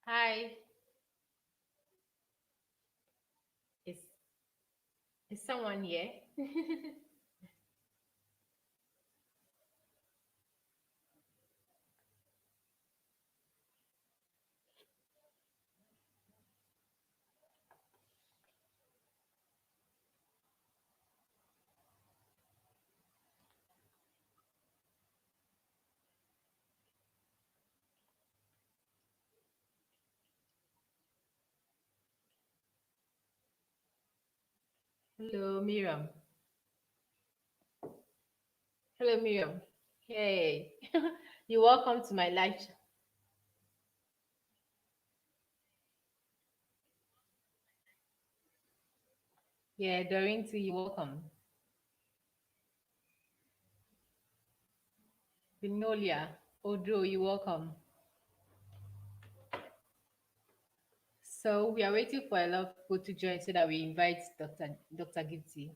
Hi, is is someone here? Hello, Miriam. Hello, Miriam. Hey, you're welcome to my live. Yeah, Doreen, too, you're welcome. Binolia, Odro, you're welcome. So we are waiting for a lot of people to join so that we invite Dr. Gifty.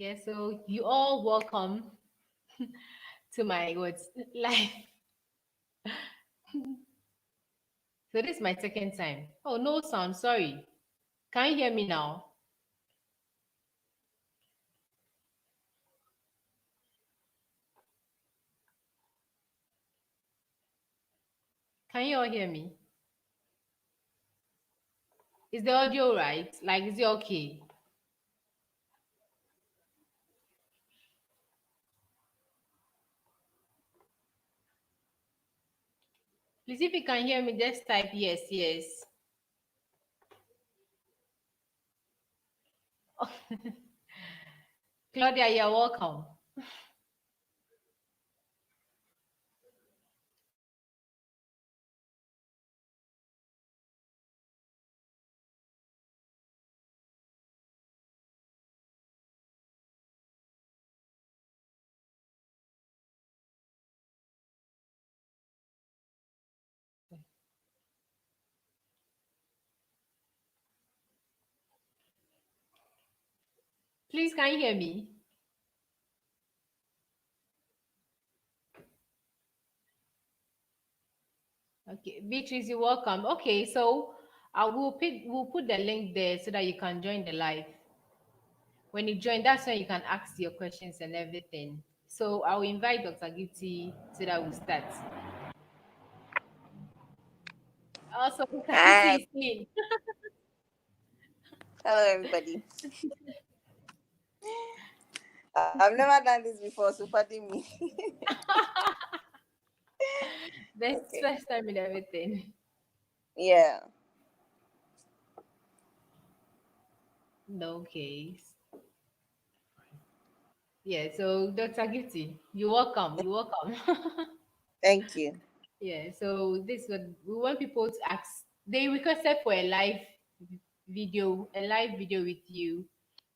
Yeah, so you all welcome to my words live. So this is my second time. Oh, no sound. Sorry. Can you hear me now? Can you all hear me? Is the audio right? Like, is it okay? Please, if you can hear me, just type yes, yes. Claudia, you're welcome. Please, can you hear me? Okay, Beatrice, you're welcome. Okay, so we'll put the link there so that you can join the live. When you join, that's when you can ask your questions and everything. So I will invite Dr. Gifty so that we'll start. Also, Dr. Gifty Hi, is in. hello everybody. I've never done this before, so pardon me. That's Okay. first time in everything. Yeah. No case. Yeah, so Dr. Gifty, you're welcome. You're welcome. Thank you. Yeah, so this what we want people to ask. They requested for a live video with you,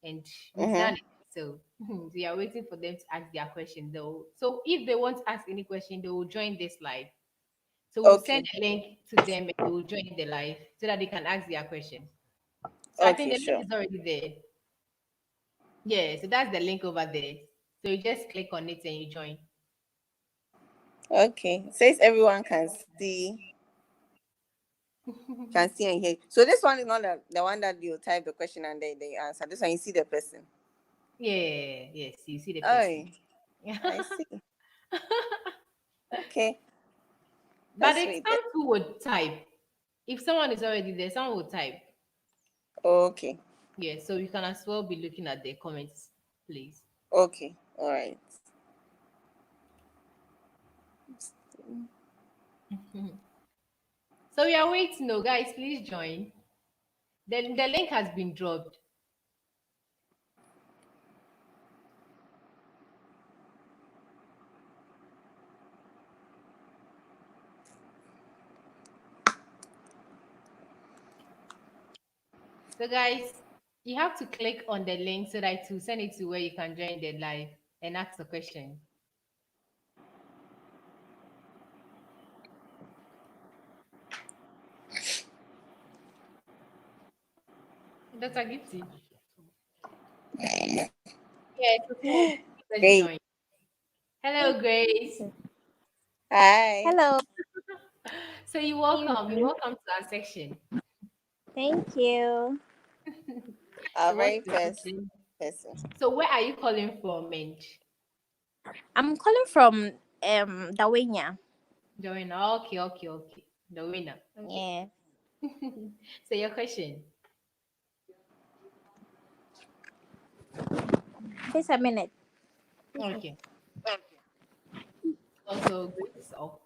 and we've done Mm-hmm. it. So we are waiting for them to ask their question though. So if they want to ask any question, they will join this live. So we'll send Okay. a link to them and they will join the live so that they can ask their question. So I think Okay, the link sure. is already there. Yeah, so that's the link over there. So you just click on it and you join. Okay. Says everyone can see and hear. So this one is not the one that you type the question and they answer. This one you see the person. Yeah, yes, you see the Oh, person. I see. Okay. But That's it's sweet then. some who would type. If someone is already there, someone would type. Okay. Yeah, so you can as well be looking at the comments, please. Okay. All right. So we are waiting. No, guys, please join. The link has been dropped. So guys, you have to click on the link so that to send it to where you can join the live and ask the question. Dr. Gifty. Yeah, so let's Great. join. Hello, Grace. Hi. Hello. So you're Evening. welcome. You're welcome to our section. Thank you. Our So what's very the first question? person. So where are you calling from, Mench? I'm calling from Dawenya. Joanna. Okay, okay, okay. The winner. Okay. Yeah. So your question. Just a minute. Okay. Also, Grace is off.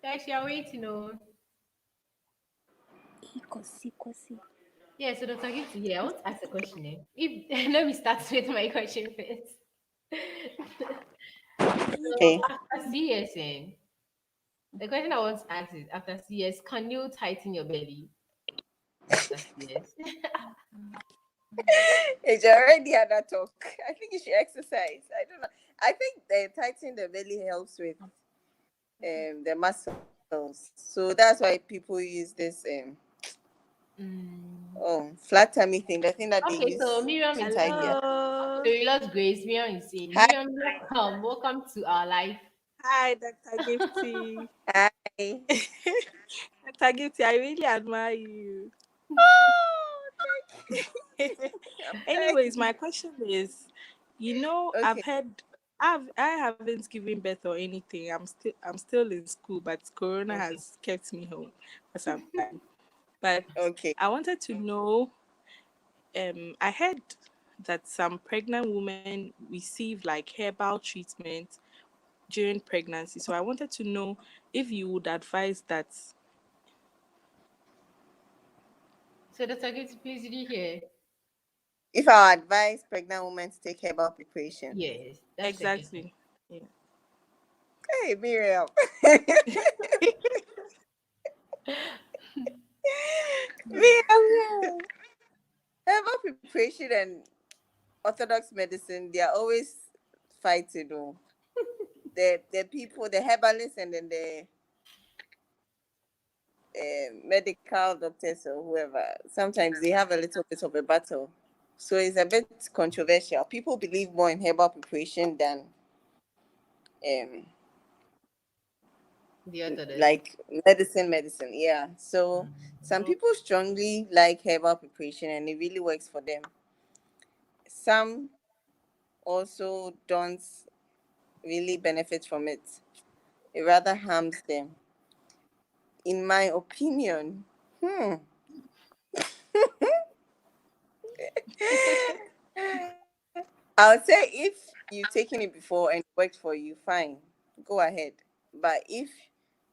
Guys, you're waiting on. Yeah, so Dr. Gifty, yeah, I want to ask a question. If let me start with my question first. So Okay. after CS, the question I want to ask is after CS, can you tighten your belly after CS? It's already had that talk. I think you should exercise. I don't know. I think the tightening the belly helps with the muscles. So that's why people use this Mm. flat tummy thing, the thing that they Okay, so use Miriam to is tie in. their. Hello. So we lost Grace. Miriam is in. Hi. Miriam, welcome. Welcome to our life. Hi, Dr. Gifty. Hi. Dr. Gifty, I really admire you. Oh, thank you. Anyways, my question is, I've Okay. heard I haven't given birth or anything. I'm still in school, but Corona Okay. has kept me home for some time. But Okay. I wanted to know, I heard that some pregnant women receive like herbal treatment during pregnancy. So I wanted to know if you would advise that. So Dr. Gifty, please did you hear? If I advise pregnant women to take herbal preparation. Yes, that's the question. Exactly. Yeah. Hey, Miriam. Miriam. Herbal preparation and orthodox medicine, they are always fighting. Oh. The people, the herbalists, and then the medical doctors or whoever, sometimes they have a little bit of a battle. So it's a bit controversial. People believe more in herbal preparation than um The Orthodox. like medicine. Yeah. So some Mm. people strongly like herbal preparation and it really works for them. Some also don't really benefit from it. It rather harms them. In my opinion, I would say if you've taken it before and it worked for you, fine, go ahead. But if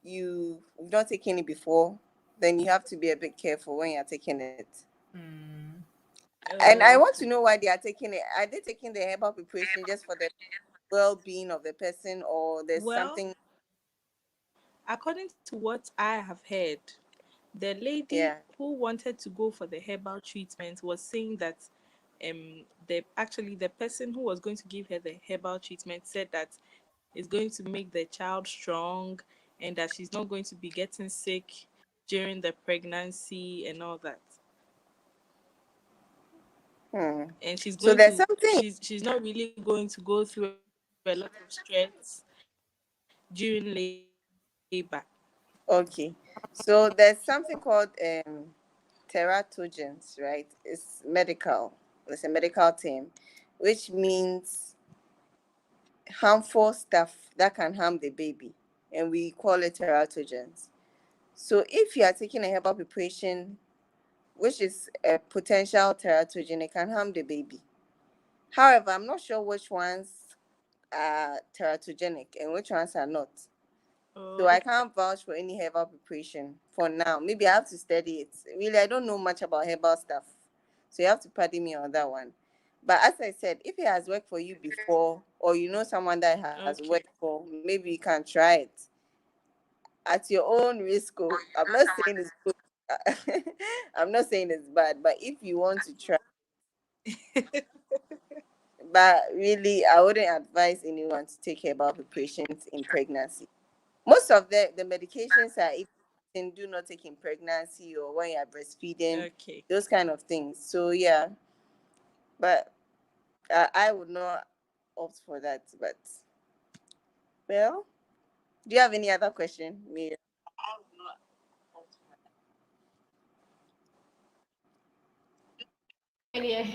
you've not taken it before, then you have to be a bit careful when you're taking it. Mm. And I want to Okay. know why they are taking it. Are they taking the herbal preparation just for the well-being of the person, or there's Well, something? according to what I have heard, the lady Yeah. who wanted to go for the herbal treatment was saying that the person who was going to give her the herbal treatment said that it's going to make the child strong and that she's not going to be getting sick during the pregnancy and all that. Hmm. And So there's something. she's not really going to go through a lot of stress during labor. Okay. So there's something called teratogens, right? It's medical. It's a medical term, which means harmful stuff that can harm the baby, and we call it teratogens. So if you are taking a herbal preparation, which is a potential teratogen, it can harm the baby. However, I'm not sure which ones are teratogenic and which ones are not. So I Okay. can't vouch for any herbal preparation for now. Maybe I have to study it. Really, I don't know much about herbal stuff. So you have to pardon me on that one. But as I said, if it has worked for you before, or you know someone that has worked Okay. for, maybe you can try it. at your own risk. I'm not saying it's good. I'm not saying it's bad, but if you want to try, but really, I wouldn't advise anyone to take herbal preparations in pregnancy. Most of the medications are if you do not take in pregnancy or when you're breastfeeding, Okay. those kind of things. So yeah, but I would not opt for that. But well, do you have any other question, Miriam?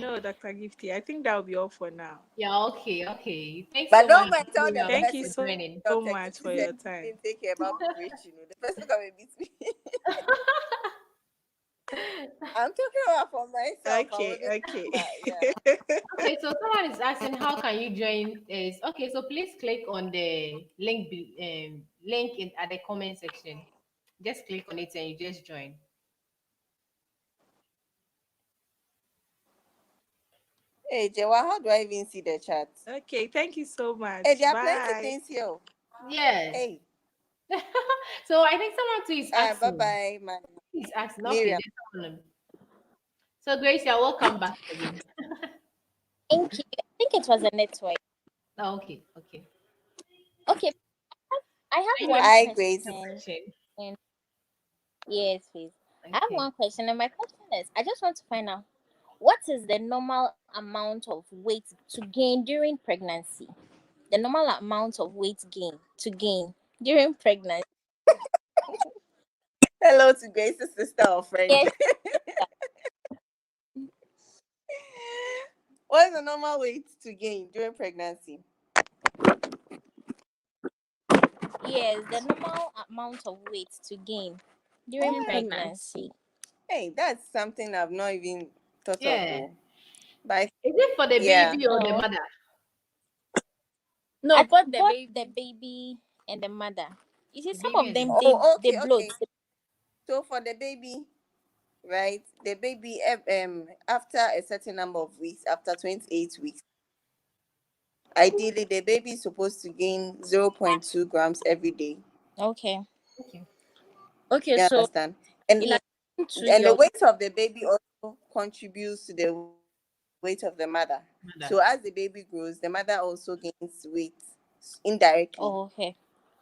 No, Dr. Gifty. I think that will be all for now. Yeah, okay. Thanks But so don't much, go and tell the Miriam, Thank you for person, so joining. Dr. much Gifty for said your he time. didn't take care about preparation. The person come and beat me. I'm talking about for myself. I Okay, wouldn't, okay. yeah. Okay, so someone is asking how can you join is okay, so please click on the link in at the comment section. Just click on it and you just join. Hey, Jewa, how do I even see the chat? Okay, thank you so Hey, much. there are plenty of Bye. things here. Yes. Hey, So I think someone too is bye asking. bye, man. He's asking. Okay, Miriam. there's someone. So Grace, you're welcome back again. Thank you. I think it was a network. Oh, okay. Okay, I have Anyway, one Hi, Grace. your question. question. And yes, please. I have Okay. one question, and my question is: I just want to find out what is the normal amount of weight to gain during pregnancy. The normal amount of weight gain during pregnancy. Hello to Grace's sister or friend. Yes, What is the normal weight to gain during pregnancy? yes, the normal amount of weight to gain during Ah, pregnancy. hey, that's something I've not even thought of. Yeah. Oh. But Is it for the yeah. baby or the No, mother? at Both the both baby. the baby and the mother. You see, The some baby of and the them mother. Oh, they okay, bloat. okay. So for the baby, right? The baby, after a certain number of weeks, after 28 weeks, ideally the baby is supposed to gain 0.2 grams every day. Okay. Okay. Okay, You so understand? And in addition to and the your weight of the baby also contributes to the weight of the mother. So as the baby Mother. grows, the mother also gains weight indirectly. oh, okay.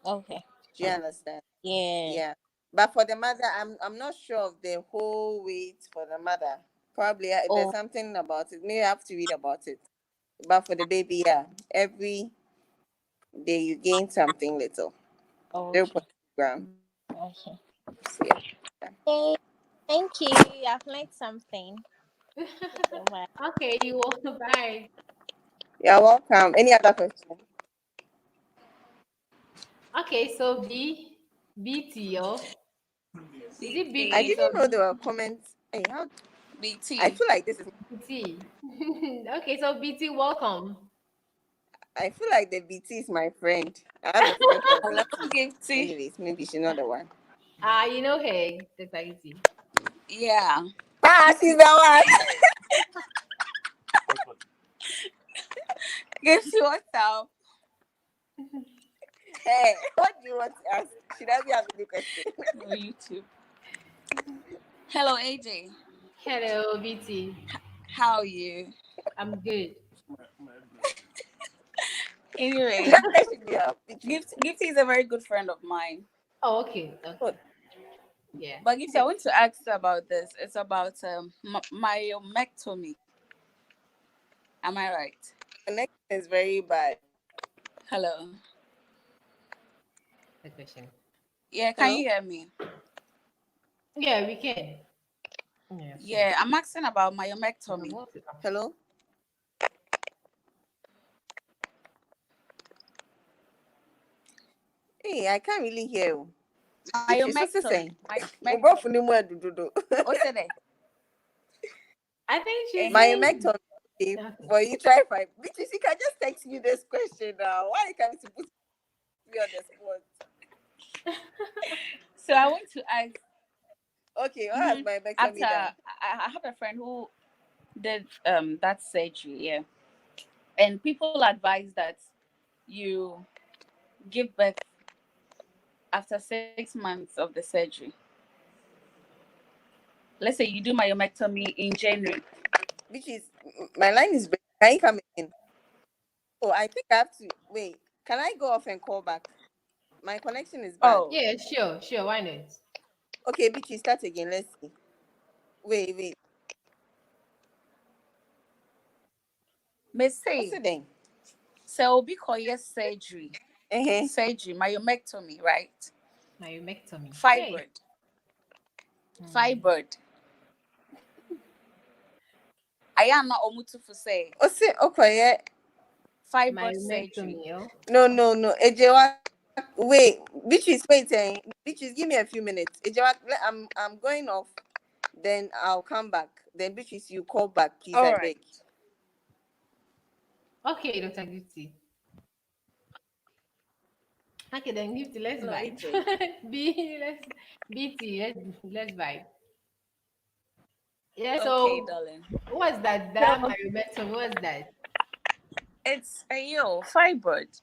Okay. Do you understand? Yeah. Yeah. But for the mother, I'm not sure of the whole weight for the mother. Probably there's Oh, something about it. Maybe I have to read about it. But for the baby, yeah, every day you gain something little, zero okay. point 0.2 gram. Okay. So, yeah. Hey, thank you. I've learned something. Thank you so much. Okay, you will bye. You're welcome. Any other question? Okay, so BT or is it B I BT. Grace or didn't know B there were comments. Hey, how? I BT. feel like this is. BT? Okay, so BT, welcome. I feel like the BT is my friend. I have a friend called Hello, BT. Gifty. Anyways, maybe she's not the one. You know her, the BT. Yeah. Ah, she's the one. Gifty, what's up? Hey, what do you want to ask? She doesn't have any question. No, YouTube. Hello, AJ. Hello, BT. How are you? I'm good. Anyway, That question you have. Gifty is a very good friend of mine. Oh, okay. Oh, Yeah. But Gifty, I want to ask about this. It's about myomectomy. Am I right? connection is very bad. Hello. The question. Yeah, can Hello? you hear me? Yeah, we can. Yeah, sure. Yeah, I'm asking about So myomectomy. what's it? Hello? Hey, I can't really hear you. She's also Myomectomy. saying. Myomectomy. What's it? I think she's My saying. myomectomy. Okay, Okay. but you try five. Bitches, you can just text me this question now. Why you can't put me on the spot? So I want to ask. Okay, what has my After myomectomy done? I have a friend who did that surgery, yeah, and people advise that you give birth after 6 months of the surgery? Let's say you do myomectomy in January. Which is my line is breaking. Can you come in? Oh, I think I have to wait. Can I go off and call back? My connection is bad. Oh, Yeah, sure. Why not? Okay, Bichi, start again. Let's see. Wait. may What's say it then? so because surgery, Uh-huh. myomectomy, right? Myomectomy. Hey. Fibroid, Hmm. fibroid. I am not omutu for say What's it? Okay, yeah. fibroid surgery. Myomectomy. Oh. No. Ejewa, wait. Bichi is waiting. Bichi, give me a few minutes. Ejewa, I'm going off. Then I'll come back. Then Bichi, you call back, please. All I right. beg. Okay, Dr. Gifty. Okay, then Gifty, let's Hello, vibe. AJ. let's BT, let's vibe. Yeah, Okay, so darling. what's that? So That myomectomy, what's that? it's fibroid.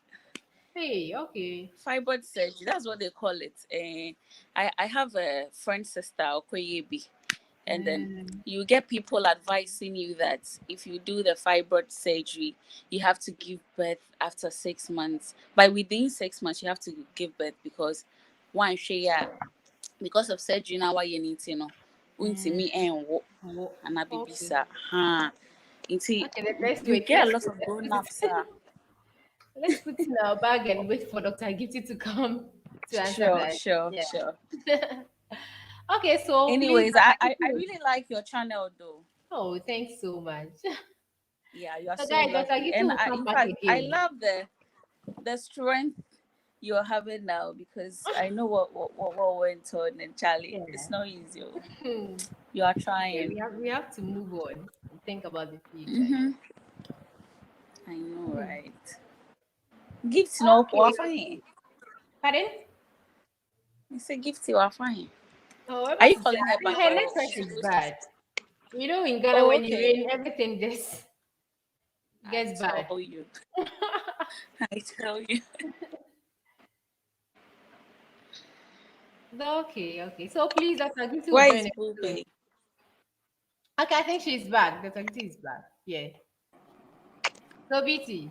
Hey, okay. Fibroid surgery. That's what they call it. I have a friend sister, Okoyebi, and then Mm, you get people advising you that if you do the fibroid surgery, you have to give birth after 6 months. By within 6 months, you have to give birth because one share because of surgery now why you need to know. mm, Untimi and and okay. abibisa. Ha. Okay, then let's You wait. get a lot of grown ups. Let's put in our bag and wait for Dr. Gifty to come to answer Sure, that. sure, Yeah. sure. Okay, so please, Anyways, Dr. I Gifty. really like your channel though. Oh, thanks so much. Yeah, you are So, so guys, Dr. lucky. Gifty And will come in back fact, I again. love the strength you're having now because I know what went on and Charlie. Yeah. It's not easy. Oh. Hmm. You are Yeah, trying. we have to move on and think about the future. Mm-hmm. Yeah. I know, Hmm. right? Gifts no Okay. fine. Pardon? I say gifts you are fine. Oh, Are you whoever is calling her that? back Her or network she's is supposed to? bad. You know, in Ghana, Oh, when it okay. rains, everything just I gets bad. tell you. I tell you. Okay. So please, Dr. Giti will Where join is us soon. Bube? Okay, I think she's back. Dr. Giti is back. Yeah. So BT,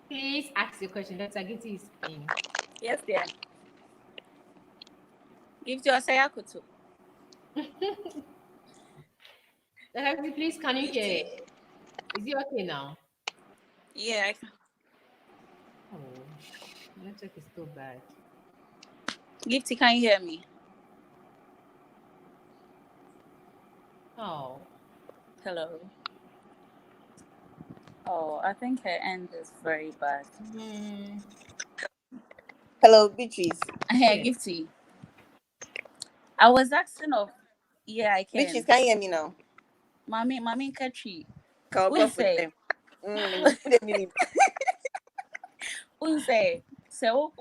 please ask your question. Dr. Giti is in. Yes, dear. Gift you a sayakutu. Dr. Giti, please, can you hear? Gifty. Is it okay now? Yeah, I can. Oh, network is so bad. Gifty, can you hear me? Oh. Hello. Oh, I think her end is very bad. Hmm. Hello, Beatrice. Hey, Yeah. Gifty. I was asking of. Yeah, I Beatrice, can. can you hear me now? Mommy, Kachi. Can for Unse, them? Mm. unse. So,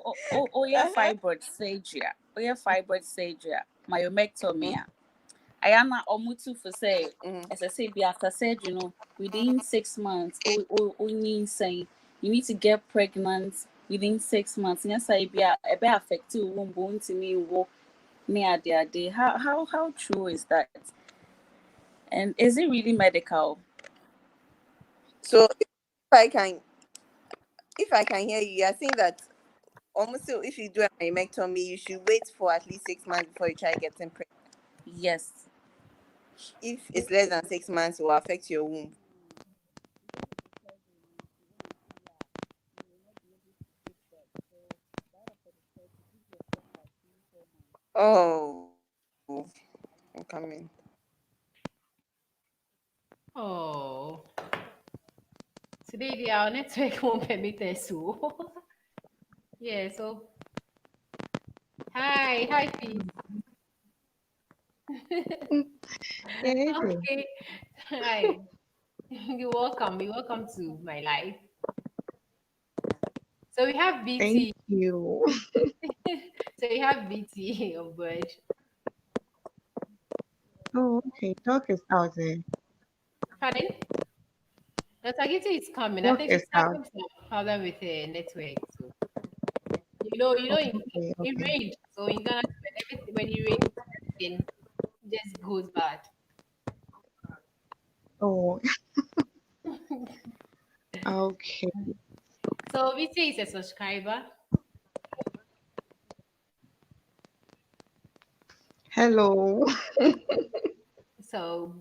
yeah, Uh-huh. fibroid surgery. Fibroid surgery. Myomectomy. I am not omutu for say. Mm-hmm. As I say, be after surgery, within 6 months. Saying you need to get pregnant within 6 months. Yes, I be a bit affected. Won't bone to me. Near their day. How true is that? And is it really medical? So if I can hear you, you're saying that almost so if you do a myomectomy, you should wait for at least 6 months before you try getting pregnant. Yes. If it's less than 6 months, it will affect your womb. Oh, I'm coming. Oh. Today, our network won't permit us to. Yeah, so hi, peace. Yeah, okay. Okay, hi. You're welcome. You're welcome to my life. So we have Thank BT. you. So we have BT on board. Oh, okay. Talk is out there. Pardon? Dr. Giti is coming. I Talk think is she's out. having some problem with her network. So you it Okay. rained. So in Ghana, when it rains, everything just goes bad. Oh, okay. So Viti is a subscriber. Hello. So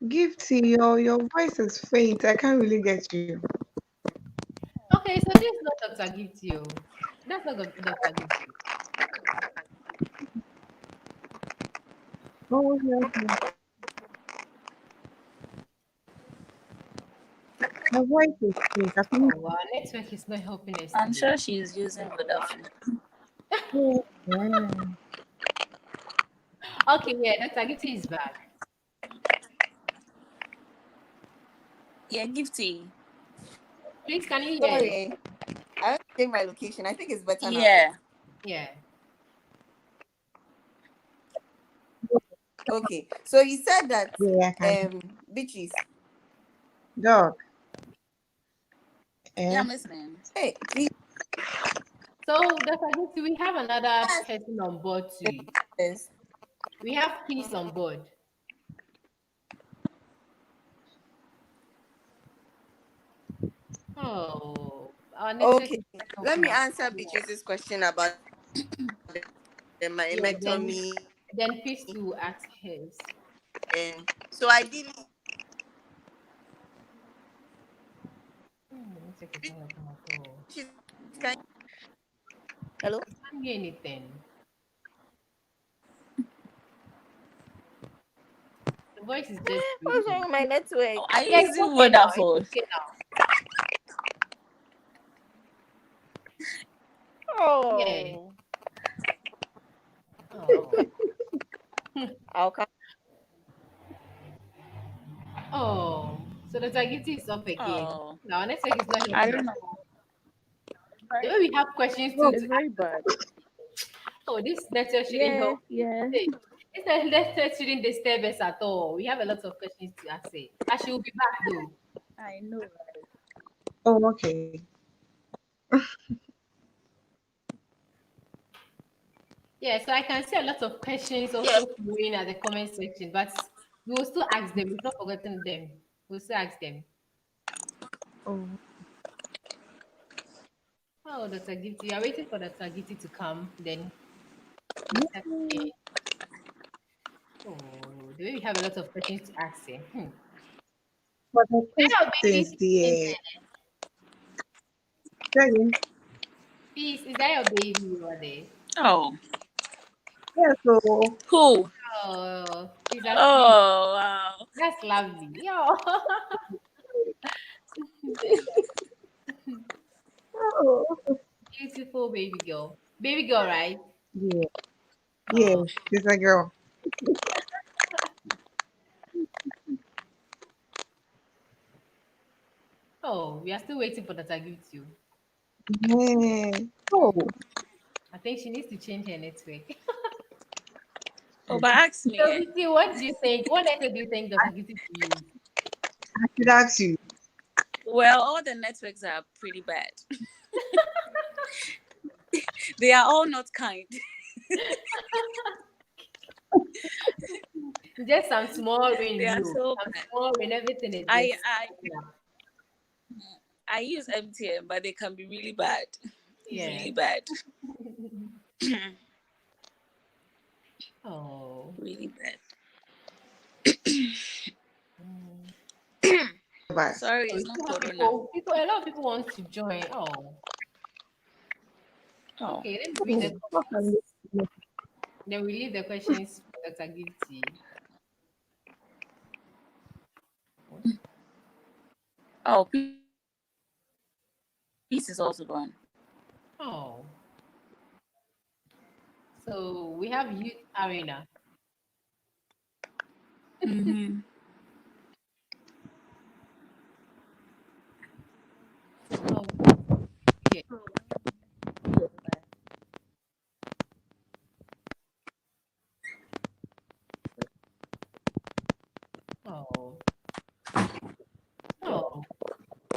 Gifty, your voice is faint. I can't really get you. okay, so this is not Dr. Gift you. That's not Dr. Gift. Oh, yes. Your voice is faint. I think. Oh, our network is not helping us I'm today. sure she's using Vodafone. Oh, yeah. Okay, yeah, Dr. Gift is back. Yeah, Gifty. Please, can you hear? Sorry, I want to change my location. I think it's better now, right? Yeah. Yeah. Okay. So you said that Yeah, I can. Beatrice. Dog. Yeah, Eh? I'm listening. Hey, please. So Dr. Gift, we have another person on board too. Yes. We have peace on board. Oh, our network Okay. is not Let helping me us. answer Beatrice's question about the Yeah, myomectomy. then peace to ask his. And so ideally, Network is not helping at all. she's kind. Hello. I can't hear anything. The voice is just What's wrong breaking. with my network? Oh, are you Yeah, it's using okay now. It's Vodafone? okay now. Yeah. Oh, Oh. I'll come. Oh. So the target is up again. Oh, Now, our network is not I helping don't us. know. The way we have questions Oh, It's to ask. very bad. Oh, this network shouldn't Yeah, help. yeah. Hey, this network shouldn't disturb us at all. We have a lot of questions to ask. Hey. But she will be back though. I know. oh, okay. Yeah, so I can see a lot of questions also flowing at the comment section, but we will still ask them. We've not forgotten them. We'll still ask them. Oh, Oh, Dr. Gifty, you are waiting for Dr. Gifty to come. Then we start yeah. again. Oh, the way we have a lot of questions to ask him. But the Hello, baby. questions, the Dragon. Peace. Is that your baby over there? Oh, Yeah, so who? Oh, she's asleep. Oh, wow. That's lovely. Yo. oh, Beautiful baby girl. Baby girl, right? yeah, yeah, Oh, she's a girl. oh, we are still waiting for Dr. Gifty. Yeah. Oh, I think she needs to change her network. Oh, but ask So, me. Eh? Gifty, what do you think? What network do you think Dr. Gifty should use? I should ask you. Well, all the networks are pretty bad. They are all not kind. Just some small rain, They are you. so Some bad. small rain, everything is I just. I I use MTN, but they can be really bad. Yeah. Really bad. Oh. Really bad. But Sorry, So we it's not still have Corona. a lot of people want to join. Oh. Oh. Okay, let me read the what can comments. you do? Then we leave the questions for Dr. Gifty. Oh, peace is also gone. Oh. So we have Youth Arena. Mm-hmm. Oh, yeah.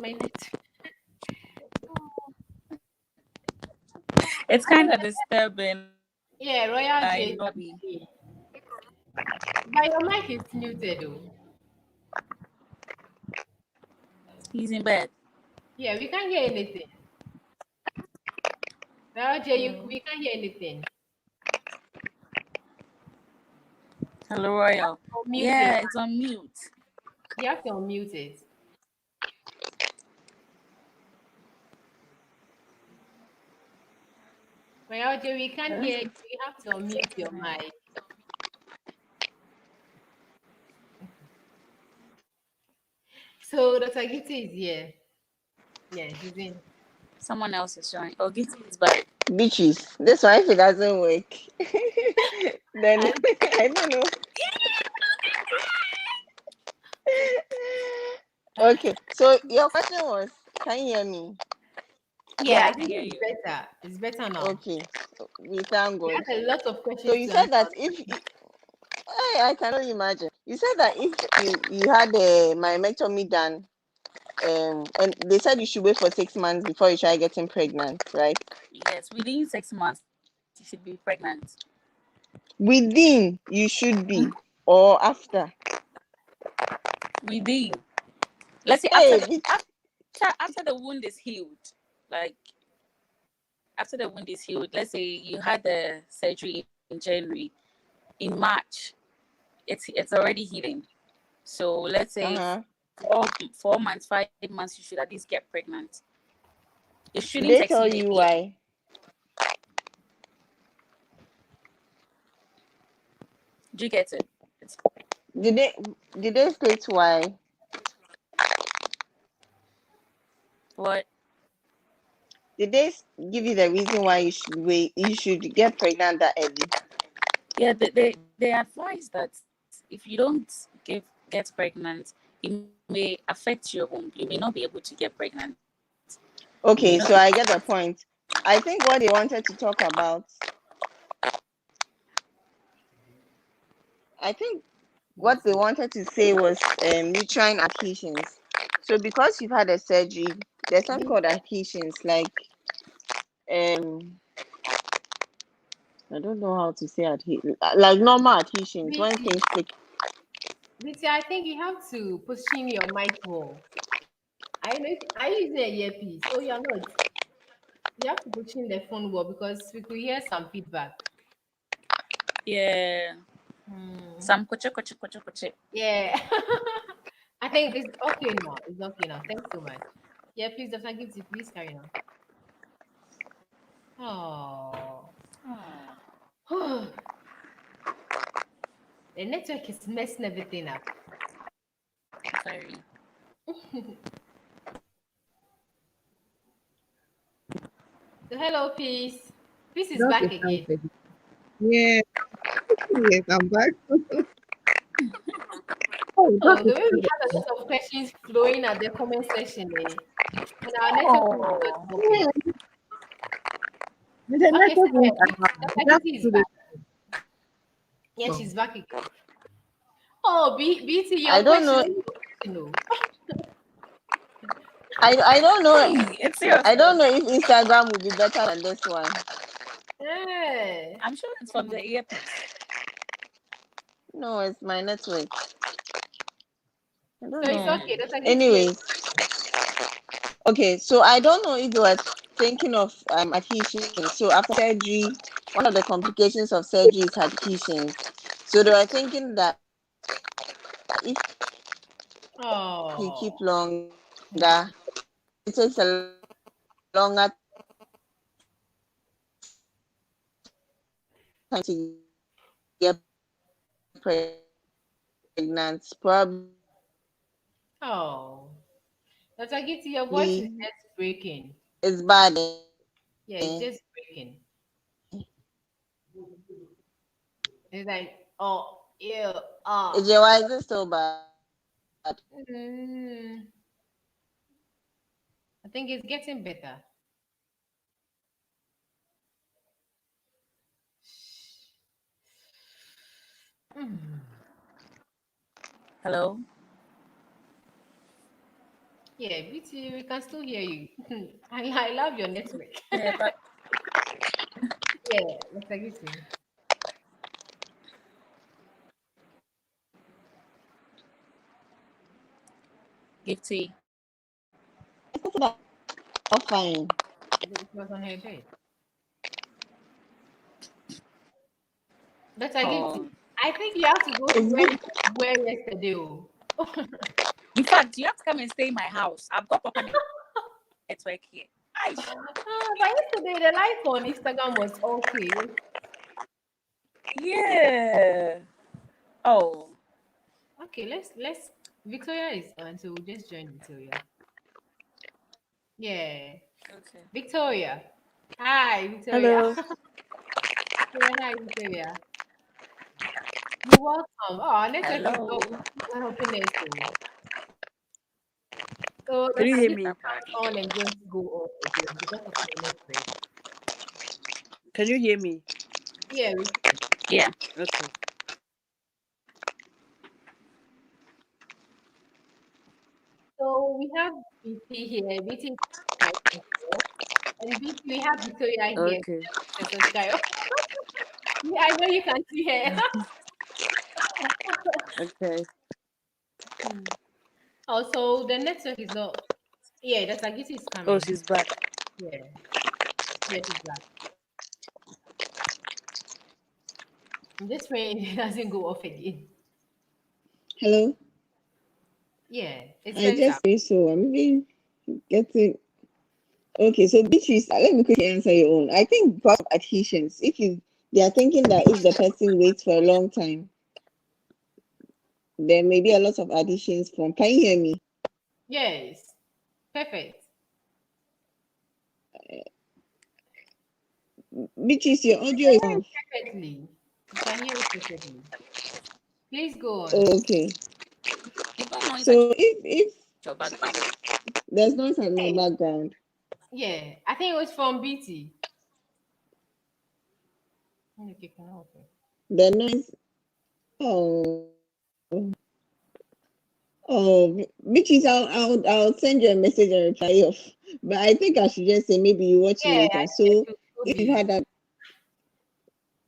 my net. It's kind of disturbing. Yeah, I Royal know. J. But your mic is muted, though. He's in bed. Yeah, we can't hear anything. Royal J, Hello. we can't hear anything. Hello, Royal. Mute it. Yeah, it's on mute. You have to unmute it. Royal J, we can't hear you. You have to unmute your mic. So Dr. Gifty is here. Yeah, she's in. Someone else is showing. Oh, Gifty is back. Beaches. This one, if it doesn't work, then And I don't know. Okay, so your question was, can you hear me? yeah, Yeah, I I can think hear it's you. better. It's better now. Okay, we thank We God. have a lot of So questions you to said answer. that I cannot imagine. You said that if you had a myomectomy done, and they said you should wait for 6 months before you try getting pregnant, right? Yes, within 6 months, you should be pregnant. Within you should be, or after. Within, let's say Hey, after the wound is healed, like after the wound is healed. Let's say you had the surgery in January, in March, it's already healing. So let's say uh-huh. 4 months, 5 months, you should at least get pregnant. It Did shouldn't they tell exceed a you year. why? Do you get it? Did they did they state why? What? Did they give you the reason why you should wait? You should get pregnant that early. Yeah, they advise that if you don't get pregnant, it may affect your womb. You may not be able to get pregnant. You may Okay, not so be. I get the point. I think what they wanted to talk about, I think what they wanted to say was uterine adhesions. So because you've had a surgery, there's something called adhesions, like I don't know how to say like normal adhesions when BT, things stick. BT, I think you have to position your mic more. I know. Are you using a earpiece? Oh, you're not. You have to position the phone well because we could hear some feedback. Yeah. Hmm. Some koche koche koche koche. Yeah. I think it's okay now. It's okay now. Thanks so much. Yeah, please, Dr. Gifty, please carry on. Oh. The network is messing everything up. Sorry. So hello, Peace. Peace is That back is again. something. Yeah, yes, I'm back. Oh, that Oh, the is way we good. have a lot of questions flowing at the comment section, eh? And our network is not Oh. working. Yeah, the Okay, so network won't allow. Dr. That's Gifty is to the back. Yeah, phone. she's back again. Oh, BT, I your don't question. know. Let me know. I don't know. It's yours. I don't know if Instagram will be better than this one. Eh. I'm sure it's from the earpiece. No, it's my network. I So don't it's know. okay. Dr. Gifty. Anyways, okay, so I don't know if you were thinking of adhesions. So after surgery, one of the complications of surgery is adhesions. So they were thinking that if you keep Oh. longer, it takes a longer time to get pregnant. Probably Oh. Dr. Gifty, your voice is it's just breaking. bad. Yeah, it's just breaking. It's like, oh, ew, Is your why is it so bad? Mm, I think it's getting better. Mm. Hello. Yeah, BT, we can still hear you. I love your network. Yeah, but Yeah, let's agree to. Gifty. Not fine. It was on her bed. That's agree Oh, to. I think you have to go to It's where good. you were yesterday. Oh. in fact, you have to come and stay in my house. I've got proper network here. Aish. But yesterday the life on Instagram was okay. Yeah. Oh, Okay, let's Victoria is on, so we'll just join Victoria. Yeah. okay. Victoria. Hi, Victoria. Hello. Yeah, hi, Victoria. You're welcome. Oh, our network is Hello. not helping us. So Can let's you hear just me? on and just go off again because of my network. Can you hear me? Yeah, Yeah. Okay. so we have BT here. BT is my sister. And BT, we have Victoria here. Okay. So Sky. Yeah, I know you can see her. Okay. Also, the network is not. Yeah, the Sagiti is Oh, coming. she's back. Yeah, yeah, she's back. I'm just praying it doesn't go off again. Hello. Yeah, it's I better. just say so. I'm even getting okay. So Beatrice, let me quickly answer your own. I think because of adhesions, if you they are thinking that if the person waits for a long time, there may be a lot of adhesions from. Can you hear me? Yes, perfect. Beatrice, your audio is off. Perfectly. You can hear it perfectly. Please go on. Oh, okay. You don't noise at So if your background. there's noise in my Hey, background, yeah, I think it was from BT. Okay, can help it. the noise. Oh, Beatrice, I'll send you a message and reply off. But I think I should just say maybe you watch Yeah, I later. think it So should if you've be. had a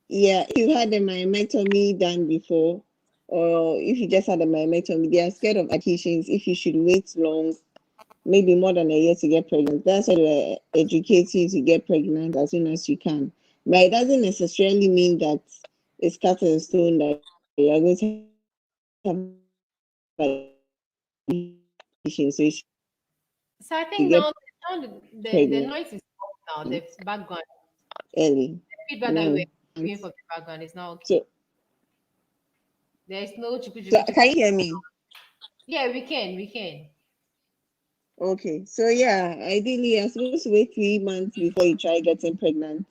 yeah, if you've had a myomectomy done before, or if you just had a myomectomy, they are scared of adhesions. If you should wait long, maybe more than a year to get pregnant, that's why they educate you to get pregnant as soon as you can. But it doesn't necessarily mean that it's cut in stone that you are going to have adhesions. So you should get pregnant So I think now the early. noise is off now. The background, the feedback that we're No. giving from the background is now okay. So There's no chuku so chuku chuku. can you hear me? Yeah, we can. Okay, so yeah, ideally you're supposed to wait 3 months before you try getting pregnant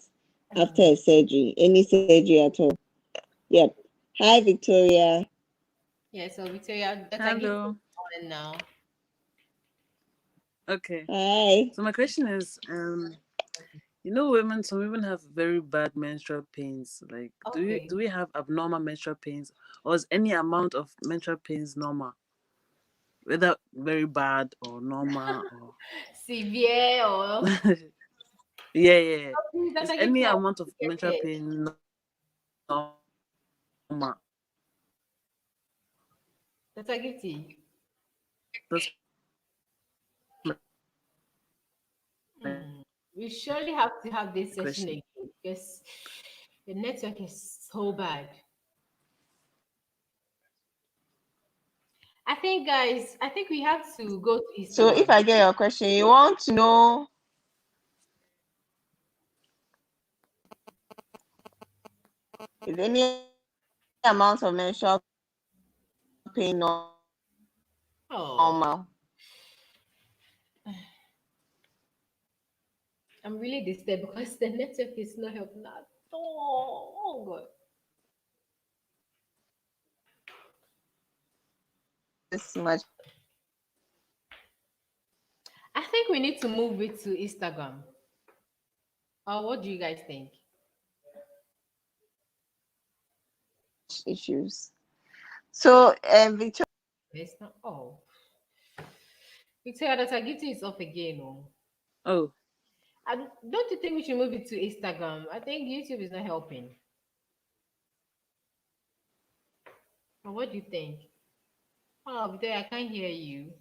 after a surgery, any surgery at all. Yep. Hi, Victoria. Yeah, so Victoria, that I give Hello. on now. Okay. Hi. So my question is, women. Some women have very bad menstrual pains. Like, do Okay. we have abnormal menstrual pains, or is any amount of menstrual pains normal, whether very bad or normal or Severe or yeah, yeah, yeah. that Is I give any to amount of get menstrual it. pain normal? That I give to you. That's my We surely have to have this session question. again because the network is so bad. I think we have to go to So if Instagram. I get your question, you want to know is any amount of menstrual pain Oh, normal? I'm really disturbed because the network is not helping at all. Oh God. This much I think we need to move it to Instagram. What do you guys think? issues. So Victoria, It's not. Oh, Victoria, Dr. Gifty is off again. Oh. Oh, Don't you think we should move it to Instagram? I think YouTube is not helping. Or what do you think? Oh, Victoria, I can't hear you.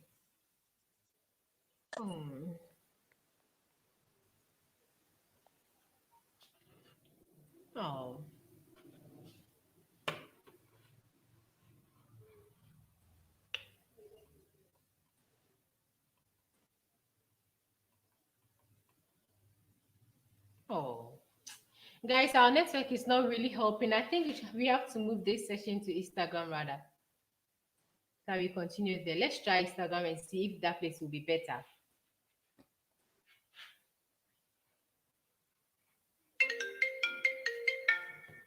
Hmm. Oh. Oh. Guys, our network is not really helping. I think we have to move this session to Instagram rather. So we continue there. Let's try Instagram and see if that place will be better.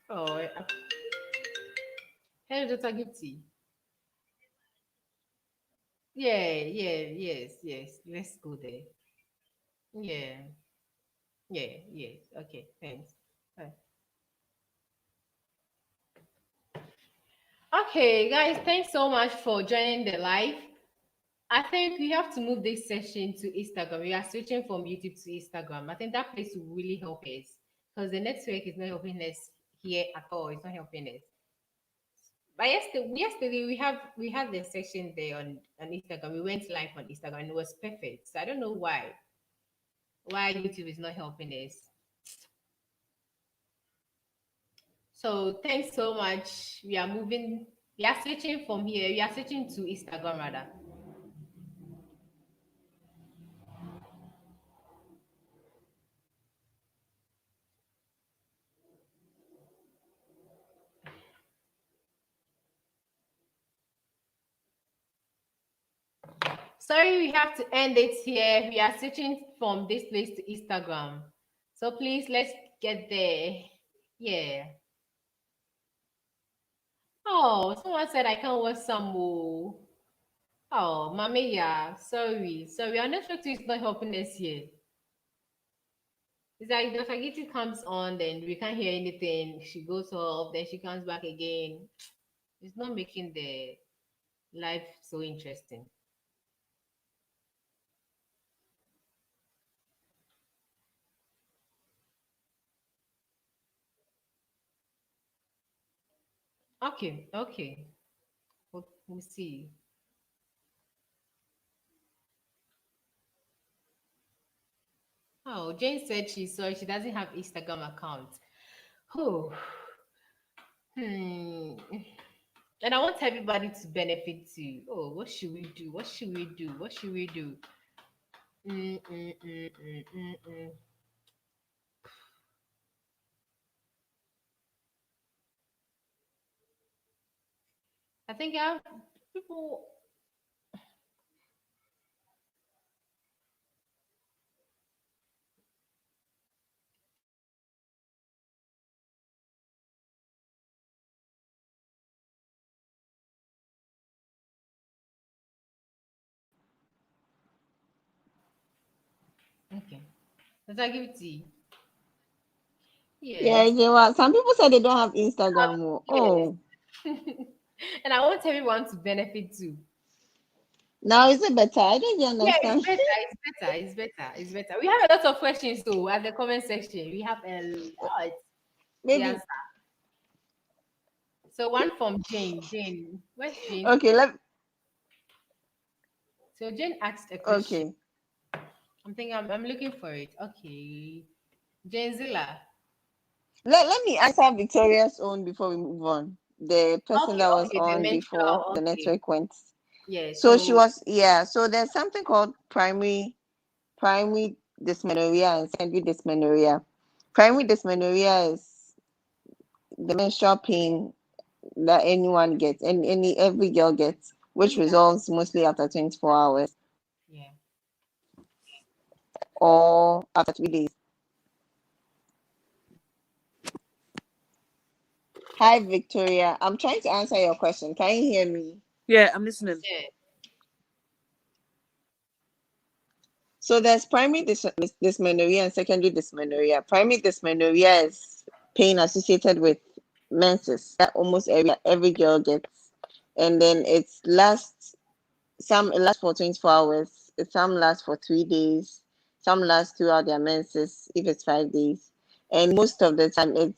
Oh, hello, Dr. Gipsy. Yes. Let's go there. Yeah, yes. Okay, thanks. Bye. Okay, guys, thanks so much for joining the live. I think we have to move this session to Instagram. We are switching from YouTube to Instagram. I think that place will really help us because the network is not helping us here at all. It's not helping us. But yesterday we had the session there on Instagram. We went live on Instagram and it was perfect. So I don't know why YouTube is not helping us. So thanks so much. We are moving. We are switching from here. We are switching to Instagram rather. Sorry, we have to end it here. We are switching from this place to Instagram. So please let's get there. Yeah. Oh, someone said I can't watch some more. Oh, mommy, yeah. Sorry. Our network is not helping us here. It's like Dr. Giti comes on, then we can't hear anything. She goes off, then she comes back again. It's not making the life so interesting. Okay. We'll see. Oh, Jane said she's sorry she doesn't have Instagram account. Oh, hmm. And I want everybody to benefit too. Oh, what should we do? What should we do? What should we do? Mm, mm, mm, mm, mm, mm. I think I have people. Okay, does I give it to you? Yeah, Yes, you know, some people say they don't have Instagram. yes. Oh, And I want everyone to benefit too. now is it better? I don't even Yeah, it's understand. better. It's better. We have a lot of questions too at the comment section. We have a lot. Maybe Yes. So one from Jane. Jane, where's Jane? okay. So Jane asked a question. Okay. I'm looking for it. Okay. Jane Zilla. Let me answer Victoria's own before we move on. The person that was Okay. The on before menstrual. the Okay. network went. Yeah. So she So was, yeah. So there's something called primary dysmenorrhea and secondary dysmenorrhea. Primary dysmenorrhea is the menstrual pain that anyone gets, and every girl gets, which yeah. resolves mostly after 24 hours Yeah. or after 3 days. Hi, Victoria. I'm trying to answer your question. Can you hear me? yeah, I'm listening. Yeah. So there's primary dysmenorrhea and secondary dysmenorrhea. Primary dysmenorrhea is pain associated with menses that almost every girl gets, and then it lasts for 24 hours. some last for 3 days, some last throughout their menses if it's 5 days, and most of the time it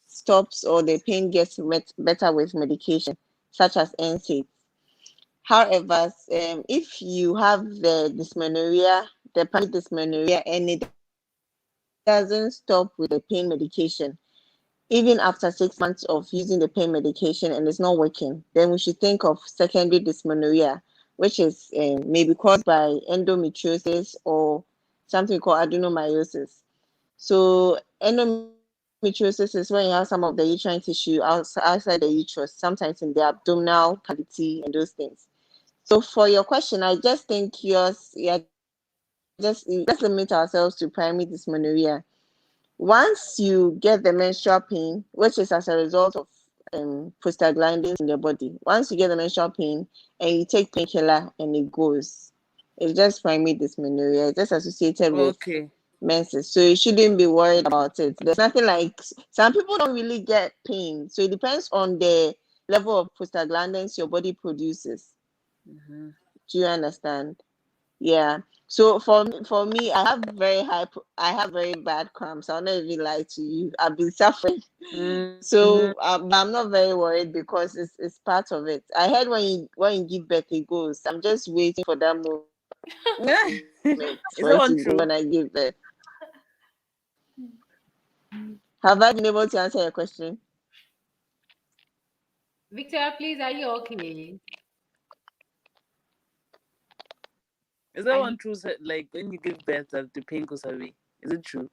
stops or the pain gets better with medication such as NSAIDs. However, if you have the dysmenorrhea, the primary dysmenorrhea, and it doesn't stop with the pain medication, even after 6 months of using the pain medication and it's not working, then we should think of secondary dysmenorrhea, which is maybe caused by endometriosis or something called adenomyosis. So endometriosis is when you have some of the uterine tissue outside the uterus, sometimes in the abdominal cavity and those things. So for your question, I just think yours, yeah, just let's limit ourselves to primary dysmenorrhea. Once you get the menstrual pain, which is as a result of prostaglandins in your body, once you get the menstrual pain and you take painkiller and it goes, it's just primary dysmenorrhea. It's just associated with Okay. menses, so you shouldn't be worried about it. There's nothing like, some people don't really get pain, so it depends on the level of prostaglandins your body produces. Mm-hmm. Do you understand? Yeah. So for me, I have very bad cramps. I'll not even lie to you. I've been suffering. Mm-hmm. So but I'm not very worried because it's part of it. I heard when you give birth it goes. I'm just waiting for that moment for it to go when I give birth. Is that one true? Have I been able to answer your question? Victoria, please, are you okay? Is that Are one you? true? Like when you give birth, that the pain goes away. Is it true?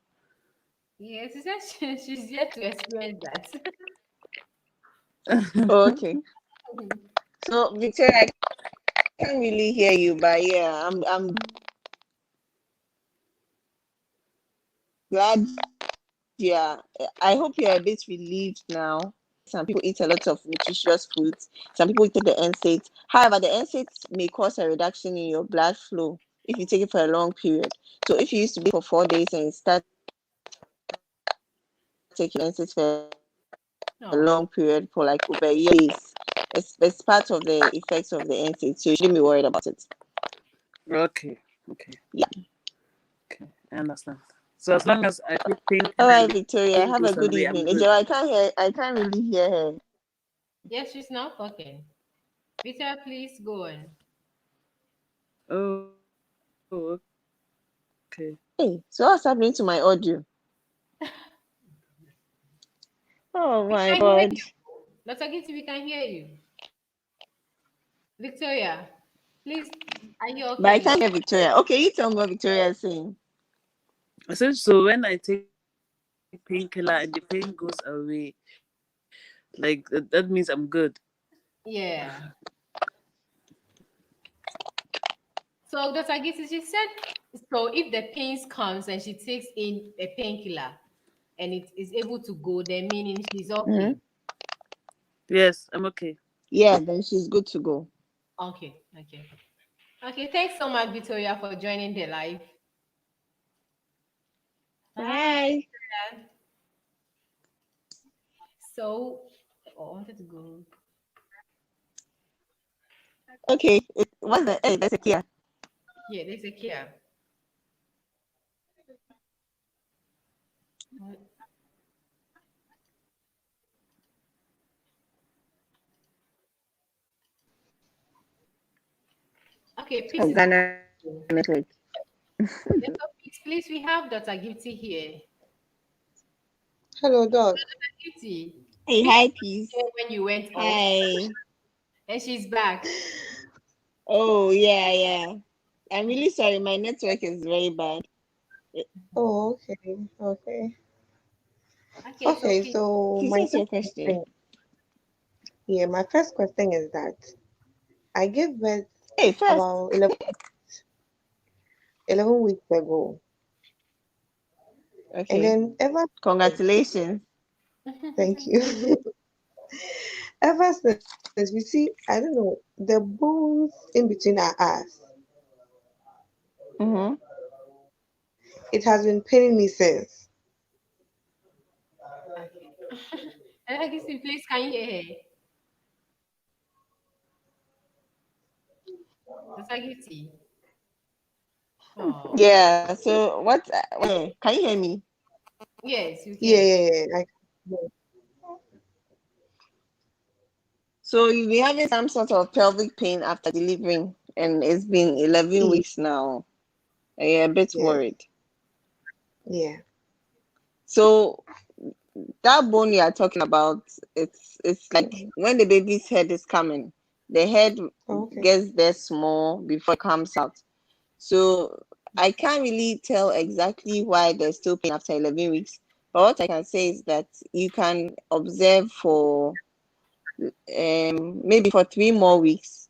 Yes, she said she's yet to experience that. Oh, okay. So Victoria, I can't really hear you, but yeah, I'm glad. Yeah, I hope you're a bit relieved now. Some people eat a lot of nutritious foods. Some people take the NSAIDs. However, the NSAIDs may cause a reduction in your blood flow if you take it for a long period. So if you used to be for 4 days and you start taking NSAIDs for a long period for like over a year, No. it's part of the effects of the NSAID. So you shouldn't be worried about it. Okay. Okay. Yeah. Okay. I understand. So as long as I take All painkiller right, and the Victoria. pain Have a goes good away, I'm evening. good. Angel, I can't really hear her. Yes, she's not talking. Victoria, please go on. Oh. Okay. Hey, so what's happening to my audio? Oh We my can hear God. you. Dr. Gifty, we can hear you. Victoria, please, are you But I okay? can't hear Victoria. Okay, you tell me what Victoria is saying. I said so when I take painkiller and the pain goes away, like that means I'm good. Yeah. So Dr. Gifty, she said, so if the pains comes and she takes in a painkiller and it is able to go, then meaning she's okay. Mhm. Yes, I'm okay. Yeah, then she's good to go. Okay, okay. Okay, thanks so much, Victoria, for joining the live. Bye. Bye. So, oh, I wanted to go. Okay. What's the there's a Kia. Yeah, there's a Kia. Okay, peace is Ghana network. yes, so please, we have Dr. Gifty here. Hello, Doc. Dr. Gifty, Hey, peace hi, was peace. here when you went off, Hi. and she's back. Oh, yeah, yeah. I'm really sorry. My network is very bad. Oh, okay, okay. Okay, so Okay, please, so Please, my what's your first question? question, yeah, my first question is that I gave birth Hey, first, about 11 weeks ago. And okay. then ever since, Congratulations. thank you. Ever since, we see, I don't know, the bones in between our eyes, Mm-hmm. it has been paining me since. okay. Dr. Gifty, please, can you hear her? Mr. Gifty. Oh, Yeah. So what? Can you hear me? yes, you Yeah, can. yeah, yeah. Yeah. So you'll be having some sort of pelvic pain after delivering, and it's been 11 Yeah. weeks now. You're a bit Yeah. worried. Yeah. So that bone you are talking about, it's like Mhm. when the baby's head is coming, the head Okay. gets there small before it comes out. So I can't really tell exactly why there's still pain after 11 weeks. But what I can say is that you can observe for maybe for 3 more weeks.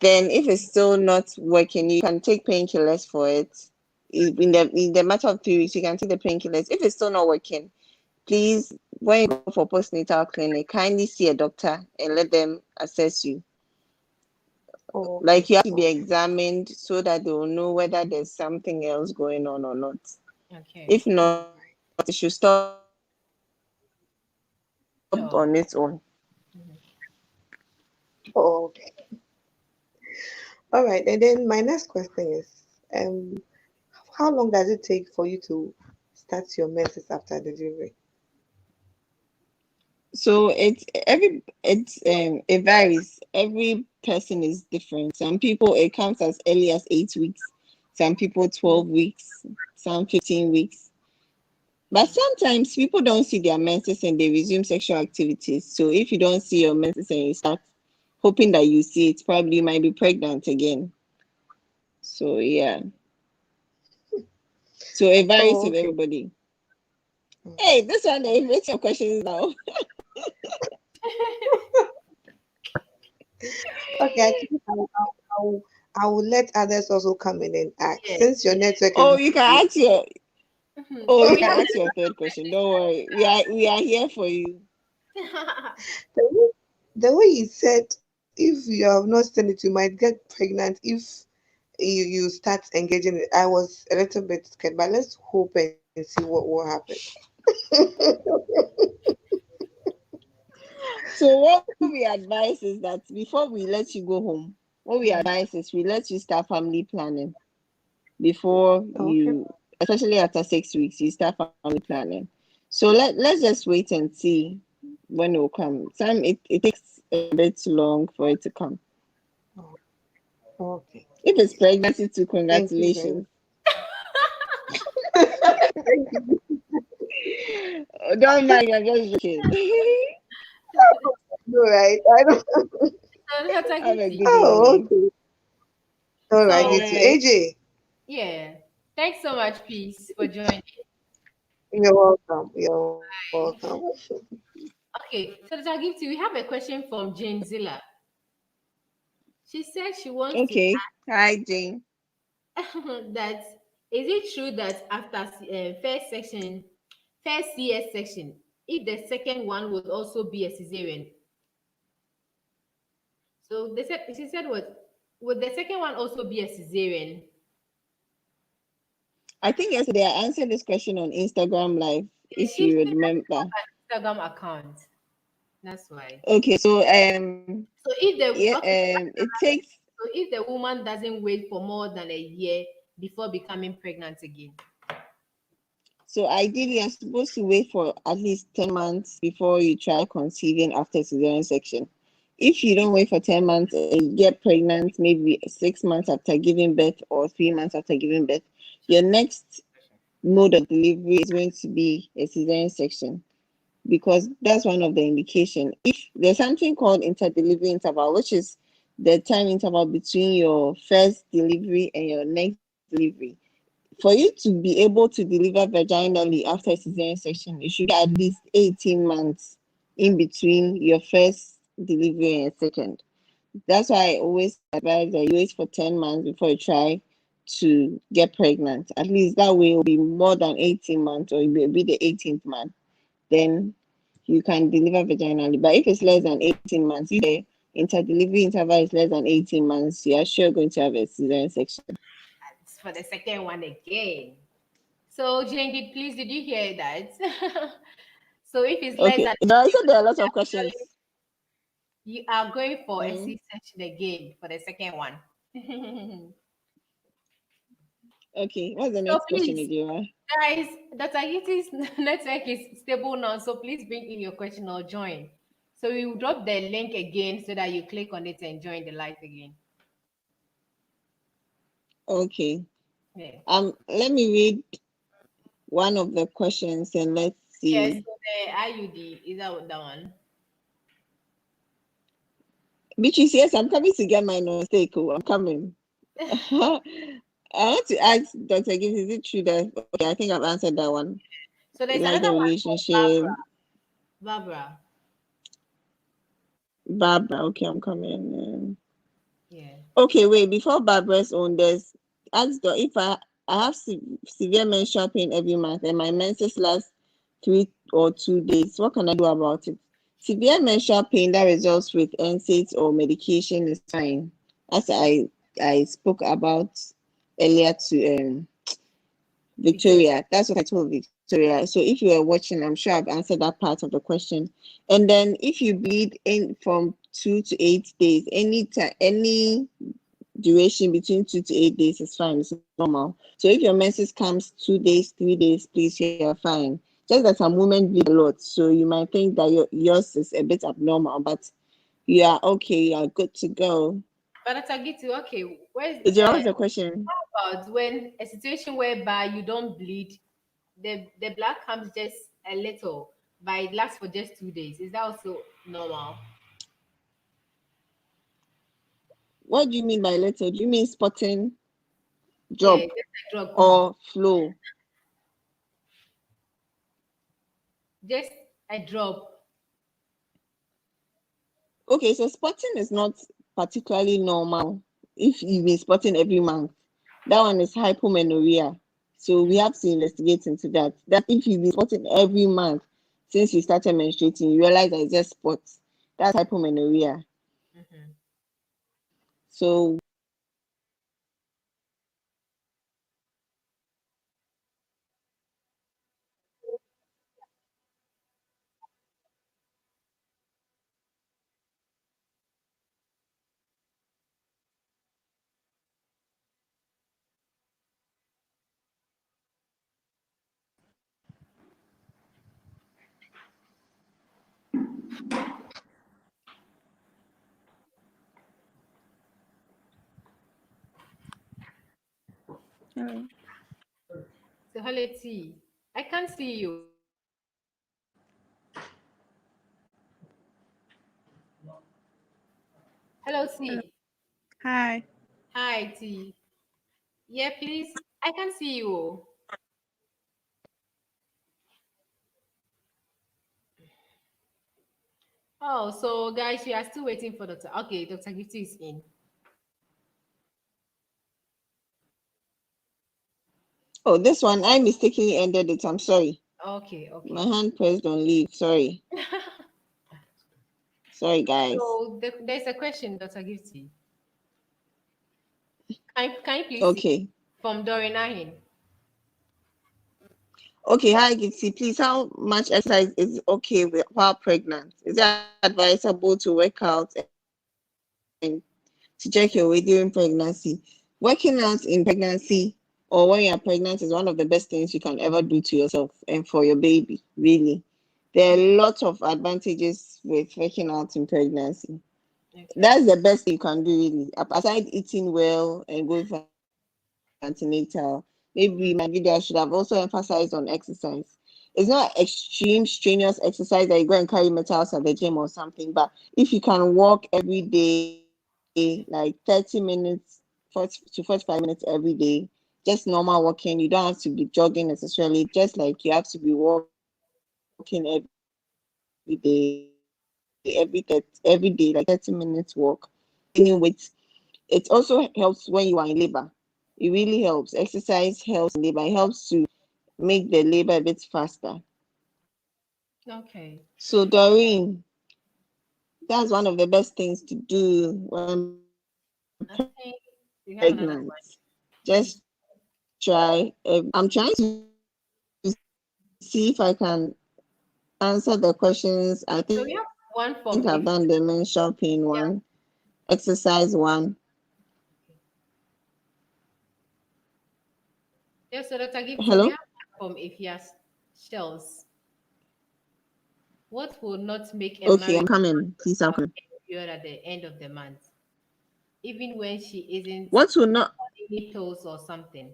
Then if it's still not working, you can take painkillers for it. In the matter of 3 weeks, you can take the painkillers. If it's still not working, please, when you go for postnatal clinic, kindly see a doctor and let them assess you. Oh, okay. Like you have to be Okay. examined so that they will know whether there's something else going on or not. Okay. If not, All it should stop on its own. Oh. Mhm. Oh, okay. All right. And then my next question is, um, how long does it take for you to start your menses after delivery? So it varies. Every person is different. Some people it comes as early as 8 weeks, some people 12 weeks, some 15 weeks. But sometimes people don't see their menses and they resume sexual activities. So if you don't see your menses and you start hoping that you see it, probably you might be pregnant again. So yeah. So it varies Oh, with okay. everybody. Mm. Hey, this one they make some questions now. Okay. Actually, I will let others also come in and ask Yes, since your yes. network is Oh, not you can good. ask your Mhm. oh Oh, you we can have ask your third question. Don't worry. We are here for you. The way you said, if you have not seen it, you might get pregnant if you start engaging it. I was a little bit scared, but let's hope and see what will happen. So what we advise is that before we let you go home, what we Mhm. advise is we let you start family planning before Okay. you, especially after 6 weeks, you start family planning. So let's just wait and see when it will come. It takes a bit long for it to come. Oh, okay. If it's pregnancy too, Thank you very congratulations. much. Thank you. Don't mind, I'm just joking. All right. I don't. So that's a Have a Gifty. good Oh, evening. okay. All right. So You too. Bye. AJ, yeah. Thanks so much, Peace, for joining. you're welcome. You're welcome. Okay, so Dr. Gifty, we have a question from Jane Zilla. She said she wants to Okay. Hi, Jane. ask that is it true that after first CS section, if the second one would also be a cesarean? So she said what would the second one also be a cesarean? I think yesterday I answered this question on Instagram Live, if She you said remember. an Instagram account. That's why. Okay, so So if the yeah, okay, it takes. so if the woman doesn't wait for more than a year before becoming pregnant again. So ideally, you're supposed to wait for at least 10 months before you try conceiving after cesarean section. If you don't wait for 10 months and you get pregnant, maybe 6 months after giving birth or 3 months after giving birth, your next mode of delivery is going to be a cesarean section, because that's one of the indication. If there's something called interdelivery interval, which is the time interval between your first delivery and your next delivery. For you to be able to deliver vaginally after a cesarean section, it should be at least 18 months in between your first delivery and second. That's why I always advise that you wait for 10 months before you try to get pregnant. At least that way it will be more than 18 months, or it will be the 18th month. Then you can deliver vaginally. But if it's less than 18 months, if the interdelivery interval is less than 18 months, you are sure going to have a cesarean section. It's for the second one again. So Jane, did you hear that? So if it's less Okay. than There, I said there are a lot of questions. you are going for a Mm. C-section again for the second one. Okay, what's the So next question, please, Adira? guys, Dr. Gitty's network is stable now, so please bring in your question or join. So we will drop the link again so that you click on it and join the live again. Okay. Yeah. Let me read one of the questions and let's Yes, see. so the IUD, is that one? Beatrice, yes, I'm coming to get my mistake. Oh, I'm coming. I want to ask Dr. Gibbs, is it true that, okay, I think I've answered that one. So You there's like another the one for relationship? Barbara. Barbara, okay, I'm coming. Yeah. Okay, wait, before Barbara's own, there's ask if I have severe menstrual pain every month and my menses last 3 or 2 days, what can I do about it? Severe menstrual pain that results with NSAIDs or medication is fine, as I spoke about earlier to Victoria. Victoria. That's what I told Victoria. So if you are watching, I'm sure I've answered that part of the question. And then if you bleed in from 2 to 8 days, any duration between 2 to 8 days is fine. It's normal. So if your menses comes 2 days, 3 days, please, you're fine. Just that some women bleed a lot, so you might think that yours is a bit abnormal, but you are okay. You are good to go. But Dr. Gitty, okay, where's Is there was a question? about when a situation whereby you don't bleed, the blood comes just a little, but it lasts for just 2 days. Is that also normal? What do you mean by little? Do you mean spotting, Yeah, drop, just a drop. or flow? Just a drop. Okay, so spotting is not particularly normal if you've been spotting every month. That one is hypomenorrhea. So we have to investigate into that. That if you've been spotting every month since you started menstruating, you realize that it's just spots. That's hypomenorrhea. Mhm. So Hello. So hello T. I can't see you. Hello Hello. T. Hi. Hi T. Yeah, please. I can see you. Oh, so guys, we are still waiting for Dr. Okay, Dr. Gifty is in. oh, this one I mistakenly ended it. I'm sorry. Okay, My okay. hand pressed on leave. Sorry. Sorry guys. So there's a question, Dr. Gifty. Can you please see Okay. from Dorian Ahin? Okay, hi Gitsy. Please, how much exercise is okay while pregnant? Is it advisable to work out and to check your weight during pregnancy? Working out in pregnancy or when you're pregnant is one of the best things you can ever do to yourself and for your baby, really. There are lots of advantages with working out in pregnancy. Okay. That's the best thing you can do, really. Aside eating well and going for antenatal, maybe my video should have also emphasized on exercise. It's not extreme, strenuous exercise that you go and carry metals at the gym or something, but if you can walk every day, like 30 minutes, 40 to 45 minutes every day, just normal walking, you don't have to be jogging necessarily, just like you have to be walking every day, every day, like 30 minutes walk, gaining weight. It also helps when you are in labor. It really helps. Exercise helps in labor. It helps to make the labor a bit faster. Okay. So, Doreen, that's one of the best things to do when pregnant. I think we have another Just one. try. I'm trying to see if I can answer the questions. I think I've done the menstrual So we have pain one, one from Gifty. exercise one. Yes, so Dr. Gifty, we Hello? have from Ifia's shells. What will not make a Okay, married I'm coming. Please, I'm have coming. a period at the end of the month, even when she isn't What will not on any pills or something?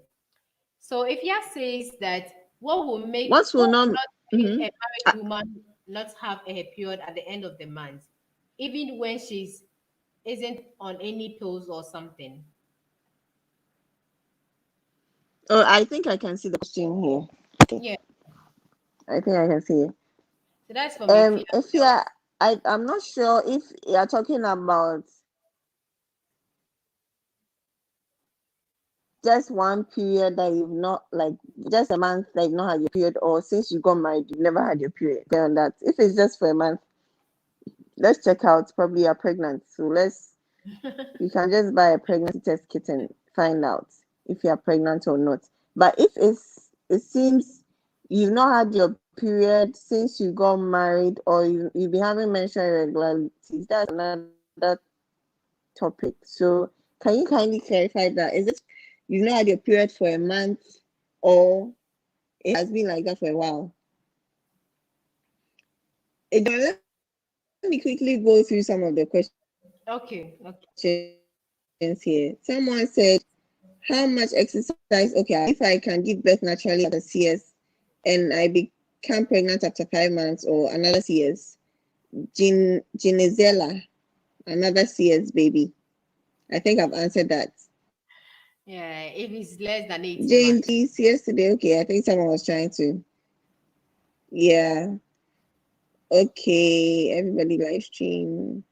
So Ifya says that what will what will not not make mhm. a married woman not have a period at the end of the month, even when she's isn't on any pills or something. Oh, I think I can see the question here. Okay, Yeah. I think I can see it. So that's from Ifya. If you're, I'm not sure if you're talking about just one period that you've not like just a month that you've not had your period, or since you got married you've never had your period. Then on that, if it's just for a month, let's check out. Probably you're pregnant, so you can just buy a pregnancy test kit and find out if you're pregnant or not. But if it seems you've not had your period since you got married, or you've been having menstrual irregularities, that's another topic. So can you kindly clarify that? Is it you've not had your period for a month, or it has been like that for a while? Let me quickly go through some of the questions here. Someone said, Okay. Okay. how much exercise? Okay, if I can give birth naturally after 6 years and I become pregnant after 5 months or another 6 years, Ginezella, another 6 years, baby. I think I've answered that. Yeah, if it's less than 18 months. Jane, please, yesterday. Okay, I think someone was trying to. Yeah. Okay, everybody live stream.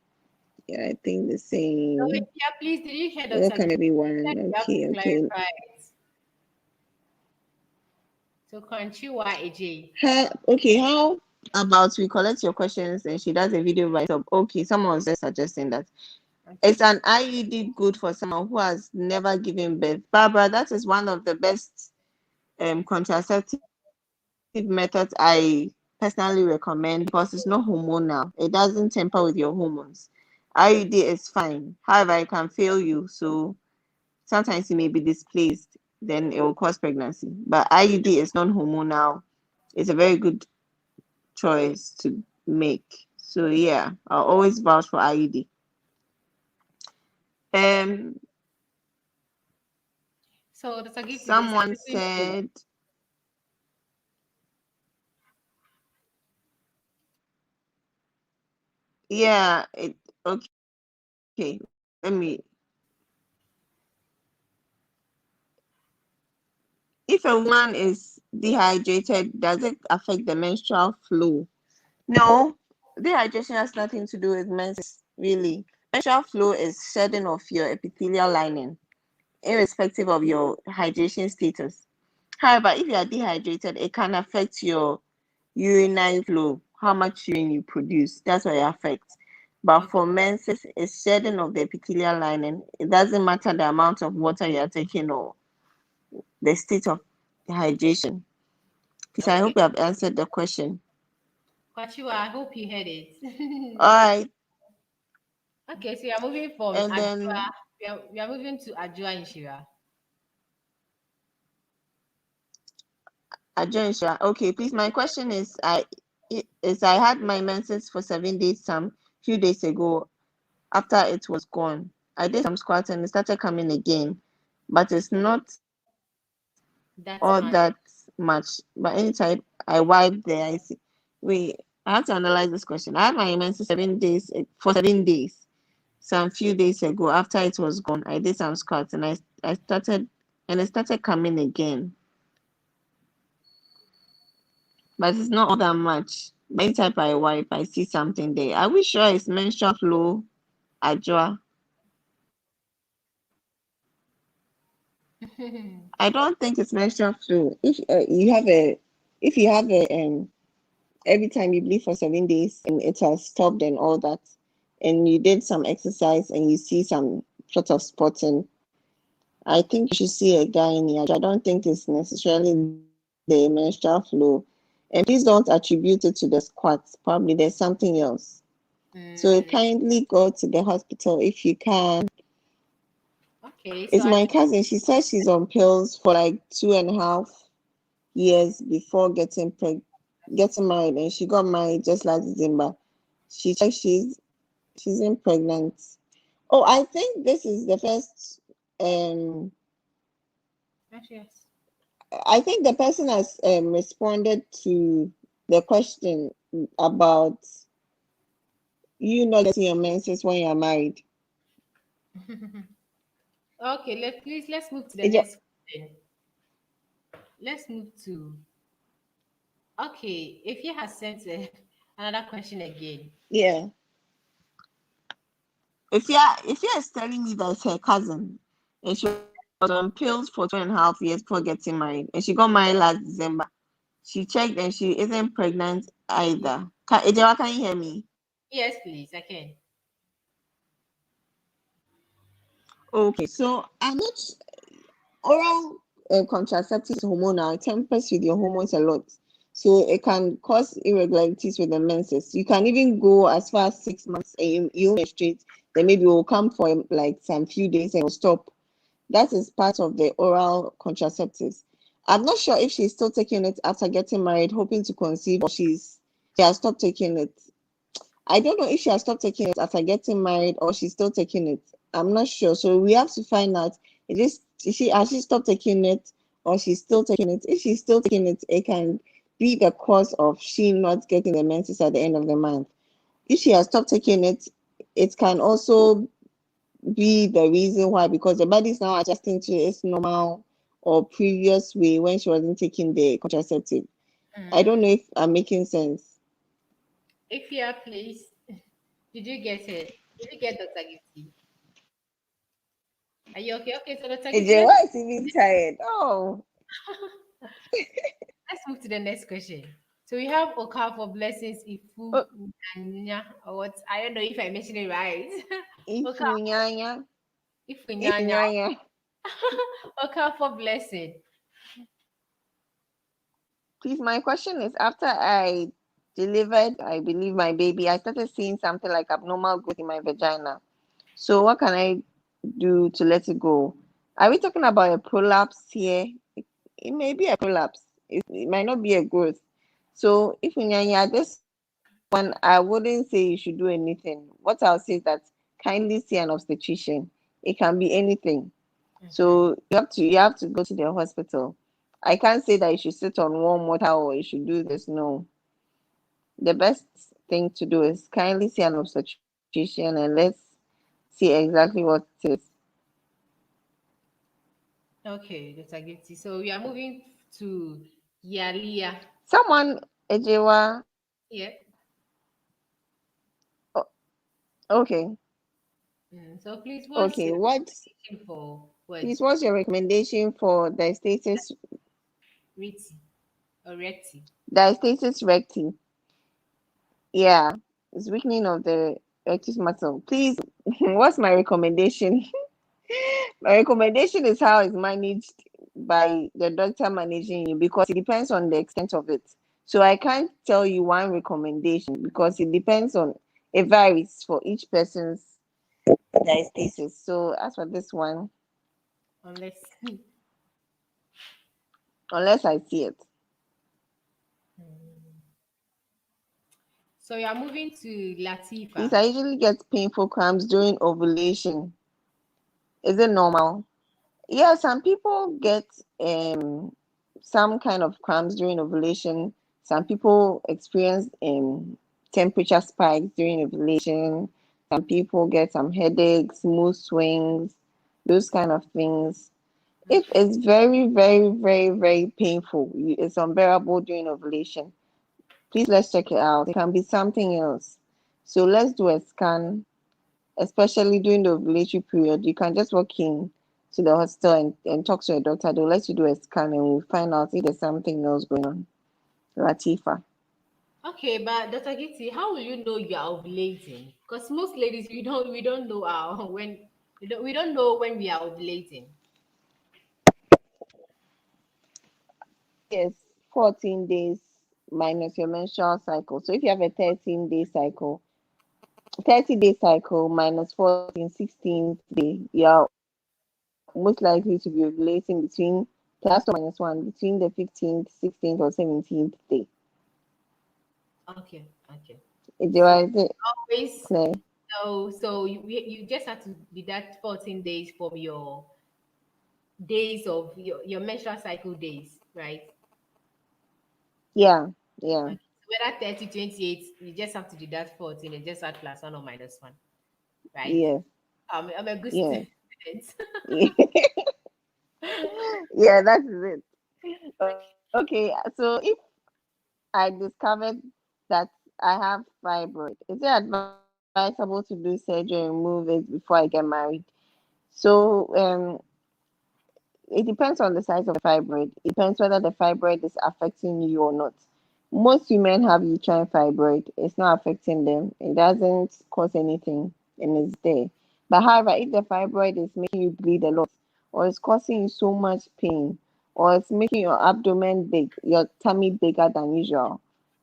Yeah, I think the So same. Ifya, please, did you hear Dr. Welcome, Gifty? everyone. That you have to Okay, okay. clarify it. So Conchiwa AJ. How about we collect your questions and she does a video write up? Okay, someone was just suggesting that. It's Okay. an IUD good for someone who has never given birth. Barbara, that is one of the best contraceptive methods I personally recommend because it's not hormonal. It doesn't tamper with your hormones. IUD is fine. However, it can fail you. So sometimes you may be displaced, then it will cause pregnancy. But IUD is non-hormonal. It's a very good choice to make. So yeah, I'll always vouch for IUD. Um, So Dr. Gifty, there's a someone missing pill. said, yeah, okay. If a woman is dehydrated, does it affect the menstrual flow? No, dehydration has nothing to do with menses, really. Menstrual flow is shedding of your epithelial lining, irrespective of your hydration status. However, if you are dehydrated, it can affect your urinary flow, how much urine you produce. That's what it affects. But Okay. for menses, it's shedding of the epithelial lining. It doesn't matter the amount of water you are taking or the state of hydration. Please, I Okay. hope you have answered the question. Conchiwa, I hope you heard it. All right, Okay, so you're moving from and Ajua. then We are moving to Ajua Inshira. Ajoisha. Okay, please. My question is, I had my menses for 7 days some few days ago. After it was gone, I did some squats and it started coming again, but it's not all That's that much. much. But anytime I wipe there, I see. Wait, I have to analyze this question. I had my menses 7 days for 7 days. Some few days ago, after it was gone, I did some squats and I started and it started coming again. But it's not all that much. But anytime I wipe, I see something there. Are we sure it's menstrual flow, Ajwa? I don't think it's menstrual flow. If you have a every time you bleed for 7 days and it has stopped and all that, and you did some exercise and you see some sort of spotting, I think you should see a gynae. I don't think it's necessarily the menstrual flow. And please don't attribute it to the squats. Probably there's something else. So Mm, kindly go to the hospital if you can. Okay, so It's my cousin. She says she's on pills for like 2.5 years before getting married, and she got married just last December. She checked, she's in pregnant. Oh, I think this is the first. yes. I think the person has responded to the question about you not getting your menses when you're married. Okay, let's move to the It ju- next question. Let's move to okay. If you has sent another question again. yeah. If you is telling me that it's her cousin and she was on pills for 2.5 years before getting married, and she got married last December. She checked and she isn't pregnant either. Ejewa, can you hear me? Yes, please, I can. Okay, so I'm not oral contraceptive is hormonal. It tempers with your hormones a lot. So it can cause irregularities with the menses. You can even go as far as 6 months and you menstruate. Then maybe it will come for like some few days and will stop. That is part of the oral contraceptives. I'm not sure if she's still taking it after getting married, hoping to conceive, or she has stopped taking it. I don't know if she has stopped taking it after getting married or she's still taking it. I'm not sure. So we have to find out. Is she has she stopped taking it or she's still taking it? If she's still taking it, it can be the cause of she not getting the menses at the end of the month. If she has stopped taking it, it can also be the reason why, because the body is now adjusting to its normal or previous way when she wasn't taking the contraceptive. I Mm. don't know if I'm making sense. If you are, please, did you get it? Did you get Dr. Gifty? Are you okay? Okay, so Dr. Gifty, AJ, why is he being tired? Oh, let's move to the next question. So we have Oka for blessings Ifu oh, Nyanya, or what? I don't know if I mentioned it right. Oka Ifunyanya, Ifu Nyanya. Ifunyanya. Oka for blessing. Please, my question is after I delivered, I believe my baby, I started seeing something like abnormal growth in my vagina. So, what can I do to let it go? Are we talking about a prolapse here? It may be a prolapse, it might not be a growth. So, if Unyanya, this one, I wouldn't say you should do anything. What I'll say is that kindly see an obstetrician. It can be anything. Okay. So you have to go to the hospital. I can't say that you should sit on warm water or you should do this. No. The best thing to do is kindly see an obstetrician and let's see exactly what it is. Okay, Dr. Gifty. So we are moving to Yalia. Someone, Ejewa, Yeah. o- okay, So please, what's okay. your What, recommendation for what? please, what's your recommendation for Riti or Reti? diastasis recti? Yeah, it's weakening of the rectus muscle. Please, what's my recommendation? My recommendation is how it's managed by the doctor managing you because it depends on the extent of it. So I can't tell you one recommendation because it depends on it varies for each person's diastasis. So as for this one, Unless unless I see it, so you are moving to please, Latifa. I usually get painful cramps during ovulation. Is it normal? Yeah, some people get some kind of cramps during ovulation. Some people experience temperature spikes during ovulation. Some people get some headaches, mood swings, those kind of things. If Okay. it's very, very, very, very painful, it's unbearable during ovulation, please let's check it out. It can be something else. So let's do a scan, especially during the ovulatory period. You can just walk in to the hospital and talk to a doctor. They'll let you do a scan and we'll find out if there's something else going on. Latifa. Okay, but Dr. Giti, how will you know you are ovulating? Because most ladies we don't know our when we don't know when we are ovulating. Yes, 14 days minus your menstrual cycle. So if you have a 13-day cycle, 30-day cycle minus 14, 16th day, you're ovulating. most likely to be ovulating between ±1 between the 15th, 16th, or 17th day. Okay. Okay. Is So it always clear? so you just have to deduct 14 days from your days of your menstrual cycle days, right? Yeah, yeah, Okay. So whether 30, 28, you just have to deduct 14 and just add +1 or -1, right? yes, I'm a good yes. student. Yeah, that is it. Okay, so if I discovered that I have fibroid, is it advisable to do surgery and remove it before I get married? So it depends on the size of the fibroid. It depends whether the fibroid is affecting you or not. Most women have uterine fibroid. It's not affecting them. It doesn't cause anything and it's there. But however, if the fibroid is making you bleed a lot, or it's causing you so much pain, or it's making your abdomen big, your tummy bigger than usual,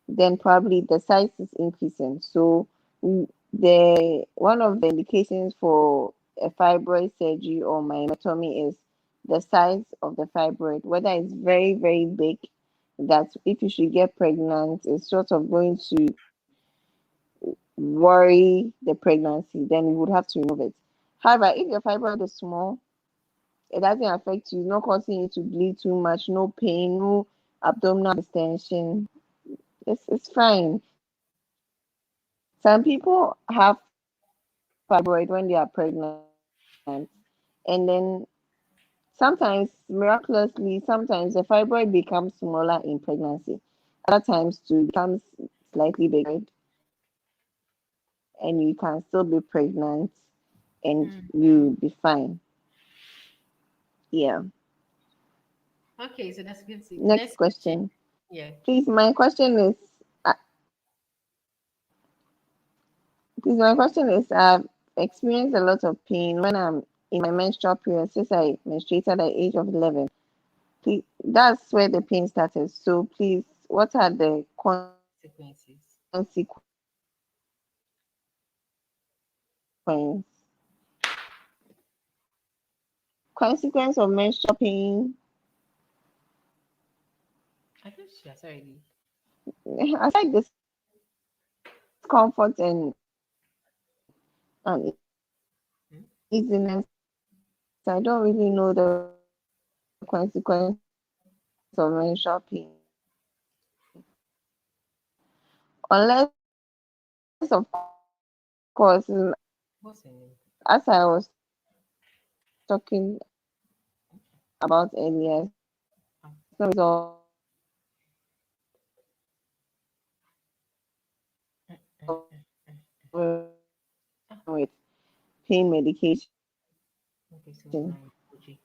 then probably the size is increasing. So the one of the indications for a fibroid surgery or myomectomy is the size of the fibroid, whether it's very, very big, that if you should get pregnant, it's sort of going to worry the pregnancy, then you would have to remove it. However, if your fibroid is small, it doesn't affect you, not causing you to bleed too much, no pain, no abdominal distension. It's fine. Some people have fibroid when they are pregnant, and then sometimes, miraculously, sometimes the fibroid becomes smaller in pregnancy. Other times, too, it becomes slightly bigger, and you can still be pregnant and you'll be fine. Yeah. Okay, so that's good. Next Next question. question. Yeah. Please, my question is, uh, I've experienced a lot of pain when I'm in my menstrual period since I menstruated at the age of 11. Please, that's where the pain started. So please, what are the Sequences. consequence of menstrual pain, I don't sure, sorry. aside discomfort and Hmm? uneasiness, I don't really know the consequence of menstrual pain. Unless, of course, What's the name? as I was talking about earlier, it's not Oh, resolved ah, with pain medication, okay, so now emoji.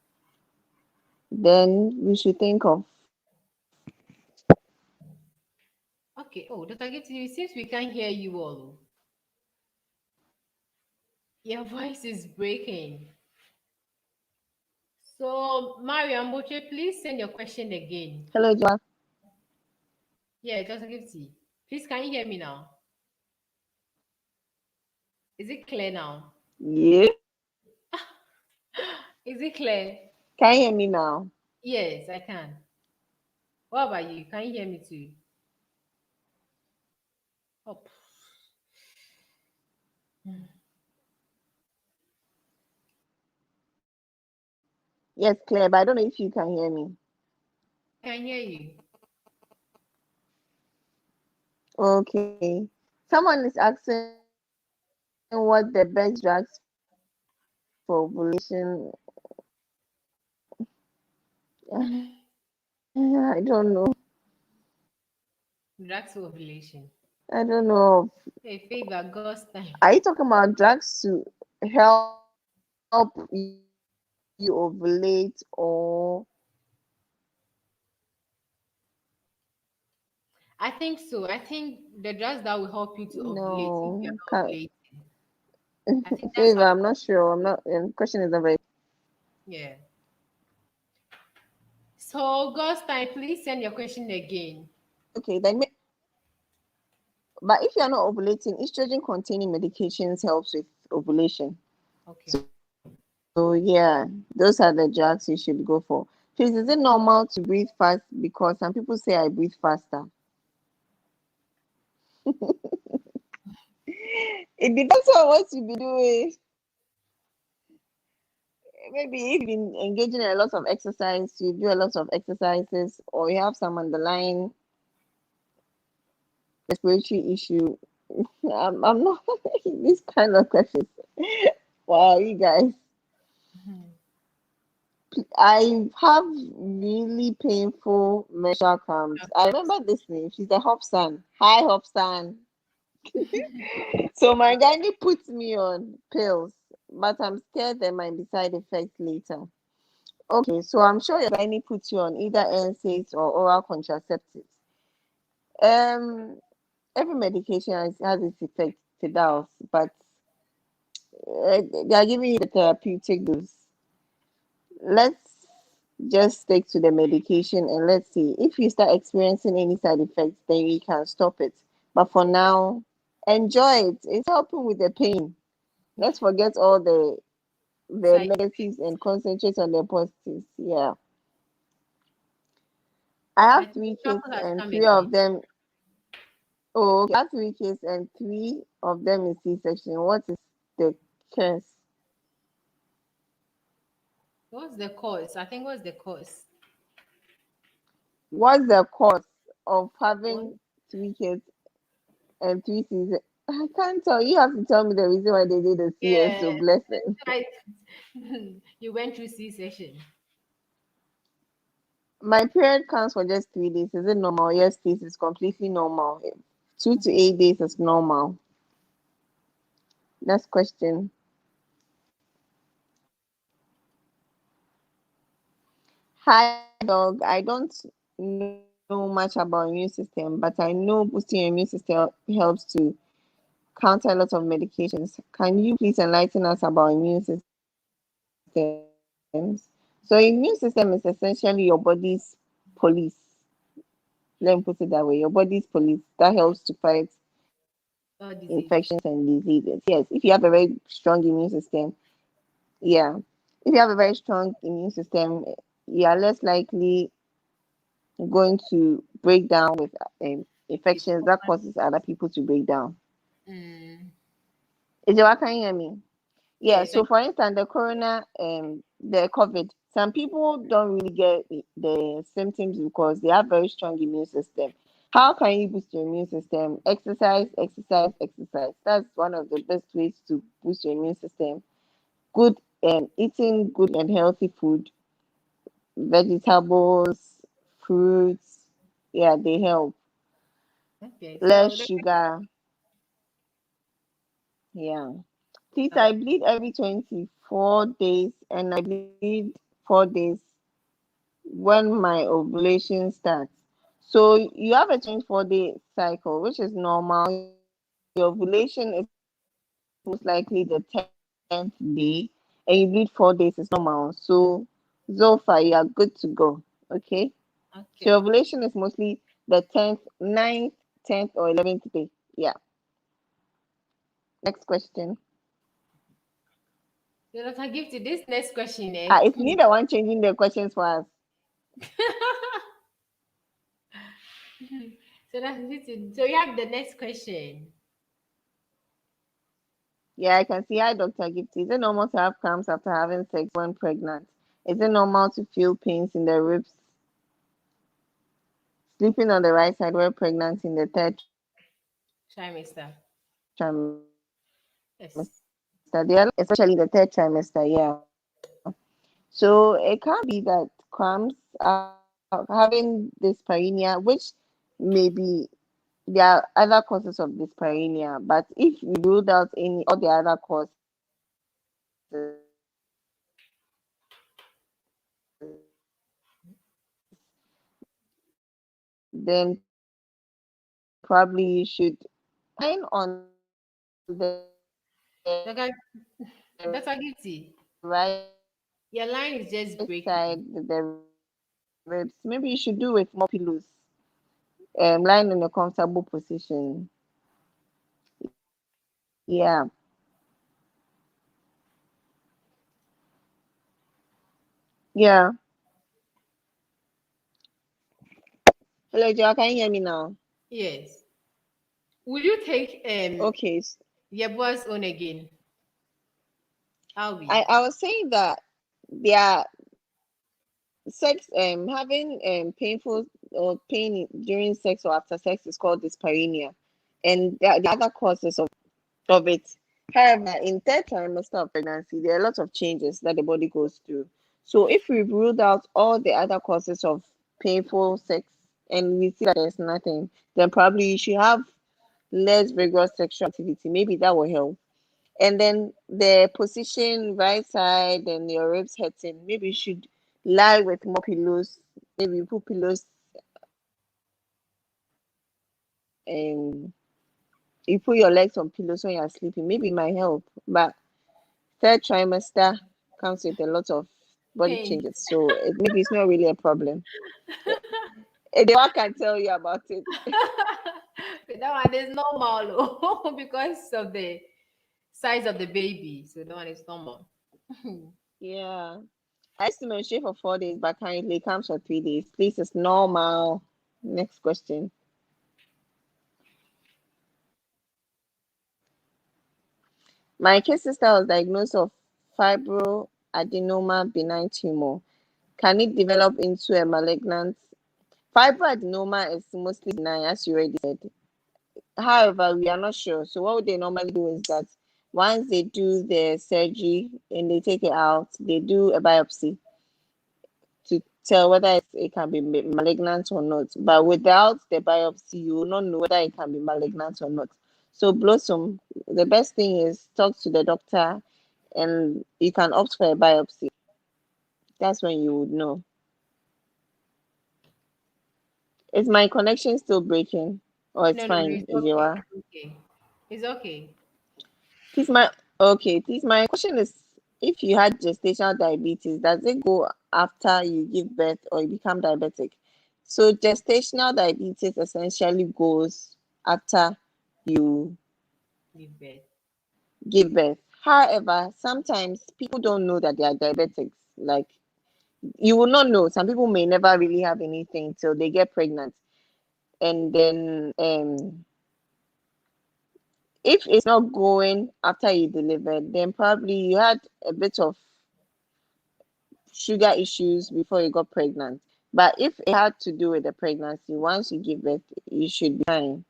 then we should think of. Okay. Oh, Dr. Gifty, it seems we can't hear you all. Your voice is breaking. So, Mariam Boche, please send your question again. Hello, Joa. Yeah, Dr. Gifty. Please, can you hear me now? Is it clear now? Yeah. Is it clear? Can you hear me now? Yes, I can. What about you? Can you hear me too? Oh, Yes, clear, but I don't know if you can hear me. I can hear you. Okay. Someone is asking what the best drugs for ovulation. I don't know. Drugs for ovulation. I don't know. Hey, favor, God's time. Are you talking about drugs to help you ovulate, or I think so. I think the drugs that will help you to ovulate if you're no? not ovulating. I think that's Favor, what. I'm not sure. I'm not. Question is not very. Yeah. So, God's time, please send your question again. Okay, then. But if you're not ovulating, estrogen containing medications helps with ovulation. Okay. So yeah, those are the drugs you should go for. Please, is it normal to breathe fast? Because some people say I breathe faster. It depends on what you be doing. Maybe if you've been engaging in a lot of exercise, you do a lot of exercises, or you have some underlying respiratory issue. I'm not this kind of questions. Wow, you guys. Mhm. I have really painful menstrual cramps. I remember this name. She's a Hobson. Hi, Hobson. So my gynae puts me on pills, but I'm scared there might be side effects later. Okay, so I'm sure your gynae puts you on either NSAIDs or oral contraceptives. Um, every medication has its effects, fiddles, but they are giving you the therapeutic dose. Let's just stick to the medication and let's see if you start experiencing any side effects, then we can stop it. But for now, enjoy it. It's helping with the pain. Let's forget all the Side negatives effects. and concentrate on the positives. Yeah. I I have think three kids trouble has and come three of again. them. Oh, okay. I have three kids and three of them is C-section. What is the case? What's the cause? I think what's the cause? What's the cause of What? having three kids and three C-section? I can't tell. You have to tell me the reason why they did the CS. So Yeah. blessing. I, you went through C-section. My period counts for just 3 days. Is it normal? Yes, please. It's completely normal. 2 to 8 days is normal. Next question. Hi, dog. I don't know much about immune system, but I know boosting your immune system helps to counter a lot of medications. Can you please enlighten us about immune systems? So, immune system is essentially your body's police. Let me put it that way. Your body's police that helps to fight infections Or and diseases. diseases. Yes, if you have a very strong immune system, yeah. If you have a very strong immune system, you are less likely going to break down with infections that causes other people to break down. Mm. Is it what can you hear me? Yeah, Yes. so for instance, the corona, the COVID, some people don't really get the symptoms because they have very strong immune system. How can you boost your immune system? Exercise, exercise, exercise. That's one of the best ways to boost your immune system. Good, eating good and healthy food, vegetables, fruits. Yeah, they help. Okay. Less sugar. Yeah. Please, Oh, I bleed every 24 days and I bleed 4 days when my ovulation starts. So you have a 24-day cycle, which is normal. Your ovulation is most likely the 10th day and you bleed 4 days is normal. So Zofa, you are good to go. Okay. So your ovulation is mostly okay. the 10th, ninth, 10th, or 11th day. Yeah. Next question. So that I give to this next question, eh? It's me the one changing the questions for us. So that's it. So you have the next question. Yeah, I can see. Hi, Dr. Gifty. Is it normal to have cramps after having sex when pregnant? Is it normal to feel pains in the ribs, sleeping on the right side when pregnant in the third trimester? There are a lot of reasons Trimester. why you should feel pains in the ribs, Yes. especially in the third trimester. Yeah. So it can be that cramps are having dyspareunia, which maybe there are other causes of dyspareunia, but if we ruled out any all the other causes, then probably you should line on the right Like I, that's a guilty. Your line is side just the breaking. ribs. Maybe you should do with more pillows. Lying in a comfortable position. Yeah. Yeah. Hello, Joa, can you hear me now? Yes. Will you take Okay. your boss on again? I'll I, be. I was saying that their sex having painful or pain during sex or after sex is called dyspareunia, and there are other causes of it. However, in third trimester of pregnancy, there are a lot of changes that the body goes through. So if we've ruled out all the other causes of painful sex and we see that there's nothing, then probably you should have less rigorous sexual activity. Maybe that will help. And then the position, right side, and your ribs hurting. Maybe you should lie with more pillows. Maybe you put pillows, and you put your legs on pillows when you're sleeping. Maybe it might help. But third trimester comes with a lot of body Pain. changes, so maybe it's not really a problem. The one can tell you about it. That one is normal oh, because of the size of the baby. So that one is normal. Yeah. I used to menstruate for 4 days, but currently it comes for 3 days. This is normal. Next question. My kid sister was diagnosed of fibroadenoma benign tumor. Can it develop into a malignant? Fibroadenoma is mostly benign, as you already said. However, we are not sure. So what they normally do is that once they do the surgery and they take it out, they do a biopsy to tell whether it can be malignant or not. But without the biopsy, you will not know whether it can be malignant or not. So Blossom, the best thing is talk to the doctor and you can opt for a biopsy. That's when you would know. Is my connection still breaking? Or it's No, no, no, fine, it's okay. Ijewa? It's okay. It's okay. Please, my question is, if you had gestational diabetes, does it go after you give birth or you become diabetic? So gestational diabetes essentially goes after you Give birth. give birth. However, sometimes people don't know that they are diabetics. Like, you will not know. Some people may never really have anything till they get pregnant. And then if it's not going after you delivered, then probably you had a bit of sugar issues before you got pregnant. But if it had to do with the pregnancy, once you give birth, you should be fine.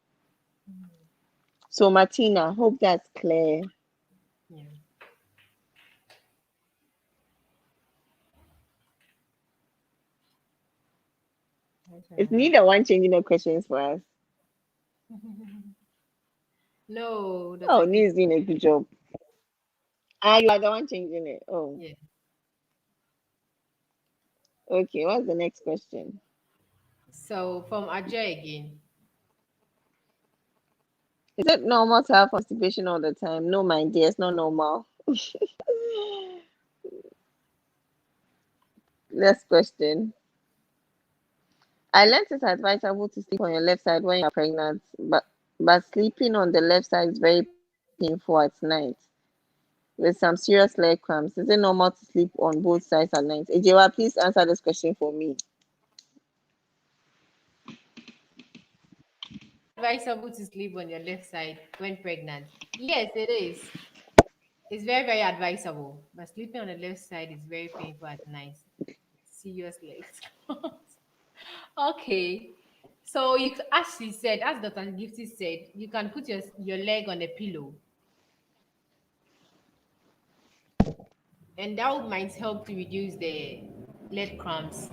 So Martina, hope that's clear. Yeah. That's It's alright. neither one changing the questions for us. No, Oh, Dr. Neil's Gifty. doing a good job. Ah, you are the one changing it. Oh, Yeah. okay. What's the next question? So from Ajay again. Is it normal to have constipation all the time? No, my dear, it's not normal. Next question. I learned it's advisable to sleep on your left side when you're pregnant, but sleeping on the left side is very painful at night with some serious leg cramps. Is it normal to sleep on both sides at night? Ejewa, please answer this question for me. Advisable to sleep on your left side when pregnant. Yes, it is. It's very, very advisable. But sleeping on the left side is very painful at night. Serious legs. Okay. So as she said, as Dr. Gifty said, you can put your leg on a pillow, and that might help to reduce the leg cramps.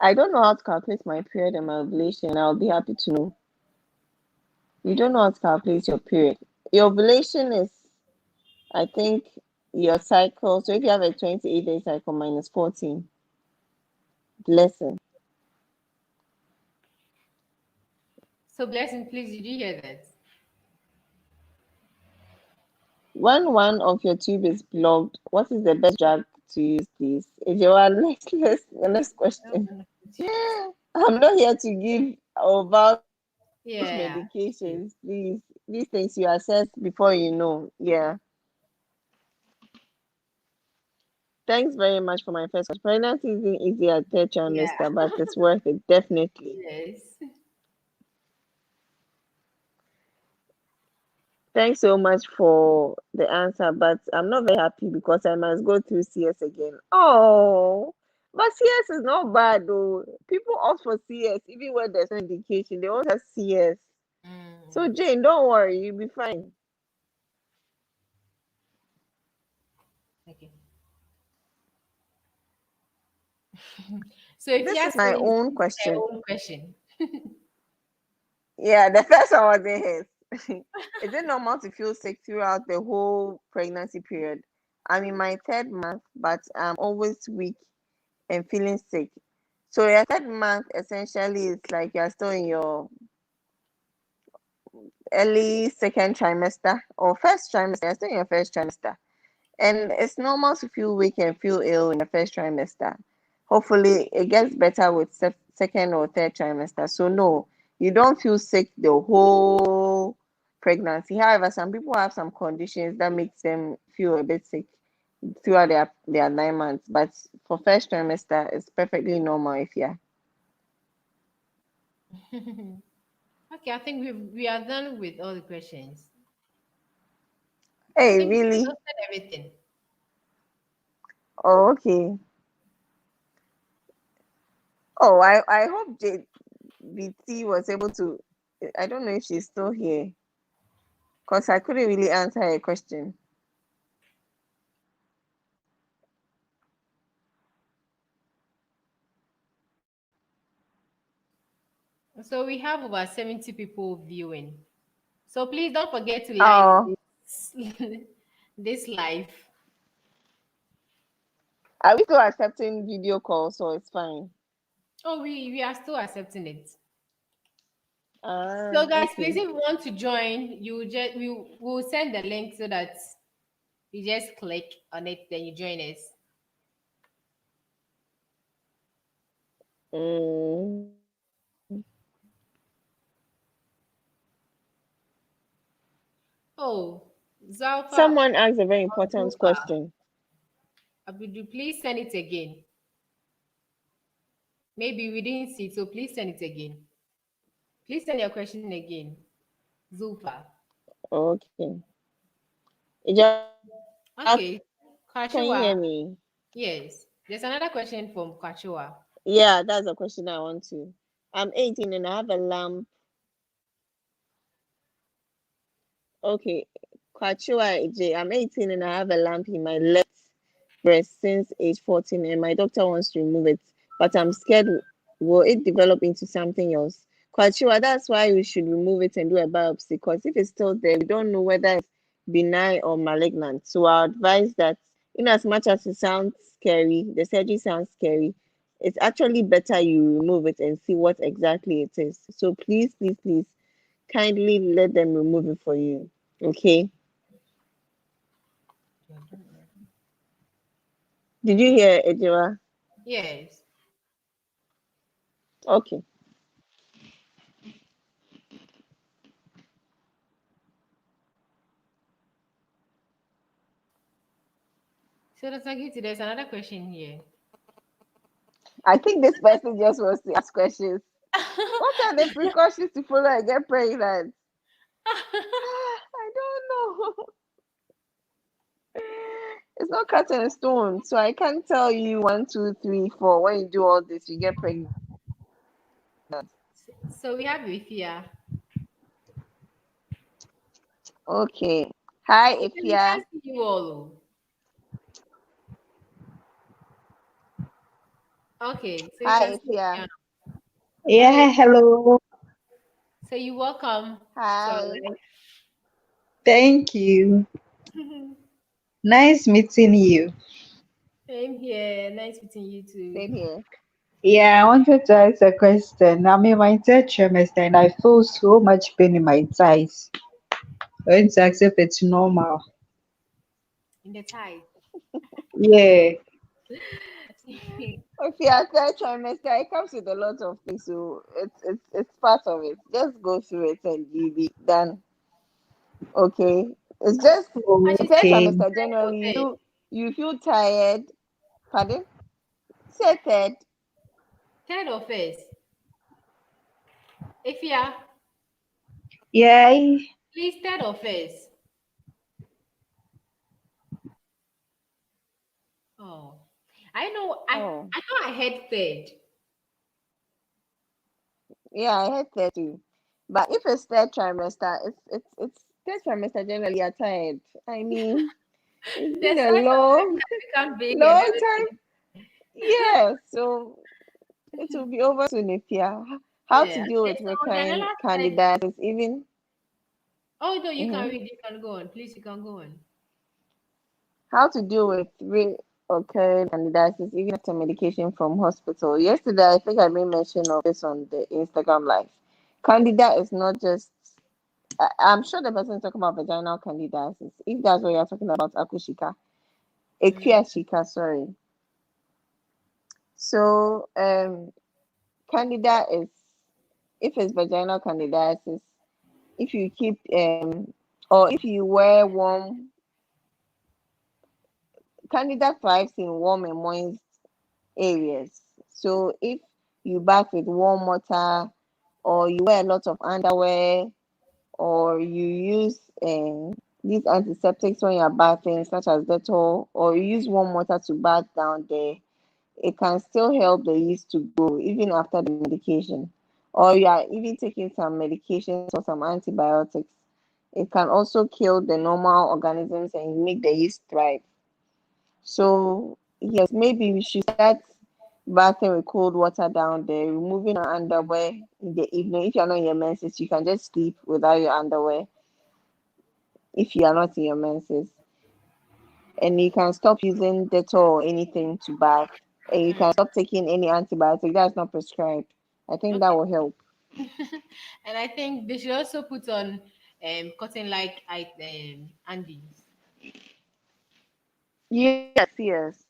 I don't know how to calculate my period and my ovulation. I'll be happy to know. You don't know how to calculate your period. Your ovulation is, I think, your cycle. So if you have a 28-day cycle minus 14, lesson. So blessing, please, did you hear that? When one of your tube is blocked, what is the best drug to use, please? If you are the next question. I'm not here to give or vouch Yeah. medications. Please, these things you assess before you know. Yeah. Thanks very much for my first question. Pregnancy isn't easy at third Yeah. trimester, but it's worth it, definitely. Yes. Thanks so much for the answer, but I'm not very happy because I must go through CS again. Oh, but CS is not bad though. People opt for CS even when there's no indication. They want us CS. So Mm, Jane, don't worry, you'll be fine. okay. So if you This is ask my me, own it's their question. own question. Yeah, the first one was this. Is it normal to feel sick throughout the whole pregnancy period? I'm in my third month, but I'm always weak and feeling sick. So your third month essentially is like you're still in your early second trimester or first trimester. You're still in your first trimester. And it's normal to feel weak and feel ill in the first trimester. Hopefully, it gets better with second or third trimester. So, no, you don't feel sick the whole pregnancy. However, some people have some conditions that makes them feel a bit sick throughout their 9 months. But for first trimester, it's perfectly normal if you're. Okay, I think we are done with all the questions. I Hey, think we really? exhausted everything. Oh, okay. Oh, I hope JBT was able to. I don't know if she's still here because I couldn't really answer her question. So we have over 70 people viewing. So please don't forget to like Oh, this, this live. are we still accepting video calls? So it's fine. Oh, we are still accepting it. Ah, So guys, please, okay. if you want to join, you just we will send the link so that you just click on it, then you join us. Mm. Oh, Zalfa Someone asked a very or important Zufa, question. Abudu, please send it again. Maybe we didn't see it, so please send it again. Please send your question again, Zulfa. Okay. Ija, Okay, can you hear Kashua. me? Yes, there's another question from Kashua. Yeah, that's a question I want to. I'm 18 and I have a lamp. Okay. Kwachua AJ, I'm 18 and I have a lump in my left breast since age 14 and my doctor wants to remove it, but I'm scared will it develop into something else. Kwachua, that's why we should remove it and do a biopsy because if it's still there, we don't know whether it's benign or malignant. So I advise that in as much as it sounds scary, the surgery sounds scary, it's actually better you remove it and see what exactly it is. So please, please, please kindly let them remove it for you. Okay. Did you hear Ejira? Yes. Okay. So there's another question here. I think this person just wants to ask questions. What are the precautions to follow and get pregnant? I don't know. It's not cut in stone, so I can't tell you one, two, three, four. When you do all this, you get pregnant. So we have Ifia. Okay. Hi, Ifia, we Ifia. can't see you all. Oh. Okay, so you Hi, can see Ifia. Ifia. Yeah, Hi. hello. So you welcome to our Hi. Thank you. life. Nice meeting you. Same here. Nice meeting you too. Same here. Yeah, I wanted to ask a question. I'm in my third trimester and I feel so much pain in my thighs. I want to ask if it's normal. In the tide. Yeah. Ifia, third trimester, it comes with a lot of things, so it's part of it. Just go through it and you'll be done. Okay. It's just Oh, the third okay. trimester For generally them. you feel tired, Pardon? Say third. Third or first? If yeah, Yeah. please third or first. Oh, I know. Oh, I know. I heard third. yeah, I heard third too. But if it's third trimester, it's third trimester generally you're tired. I mean, it's The been a size of the baby long, has become big and long time. everything. Yeah, so it will be over soon if yeah. How to Yeah. deal Okay. with So Daniela recurrent said, candidiasis even. "Oh no, you can Mhm. read. You can go on. Please, you can go on." How to deal with recurrent candidiasis even after medication from hospital. Yesterday, I think I made mention of this on the Instagram live. Candida is not just. I'm sure the person is talking about vaginal candidiasis. If that's what you're talking about, akushika, Mm, equiashika, sorry. So, candida is if it's vaginal candidiasis, if you keep or if you wear warm, candida thrives in warm and moist areas. So if you bath with warm water or you wear a lot of underwear or you use these antiseptics when you're bathing, such as Dettol, or you use warm water to bath down there, it can still help the yeast to grow even after the medication. Or you are even taking some medications or some antibiotics. It can also kill the normal organisms and make the yeast thrive. So yes, maybe we should start bathing with cold water down there, removing our underwear in the evening. If you're not in your menses, you can just sleep without your underwear if you are not in your menses. And you can stop using Dettol or anything to bath. And you can mm, stop taking any antibiotic that's not prescribed. I think that okay. will help. And I think they should also put on cotton like undies. Yes, yes.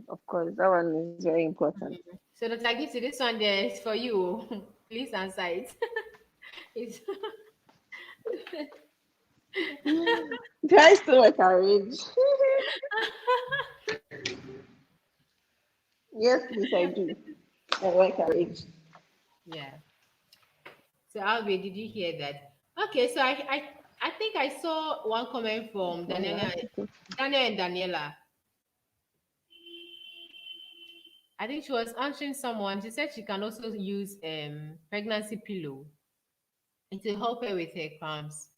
Of course, that one is very important. So Dr. Gifty, this one there is for you. Please answer it. It's Do I still encourage? Yes, please, I do. I encourage. yeah. So Albi, did you hear that? Okay, so I think I saw one comment from Daniel and Daniela. I think she was answering someone. She said she can also use pregnancy pillow. It will help her with her cramps.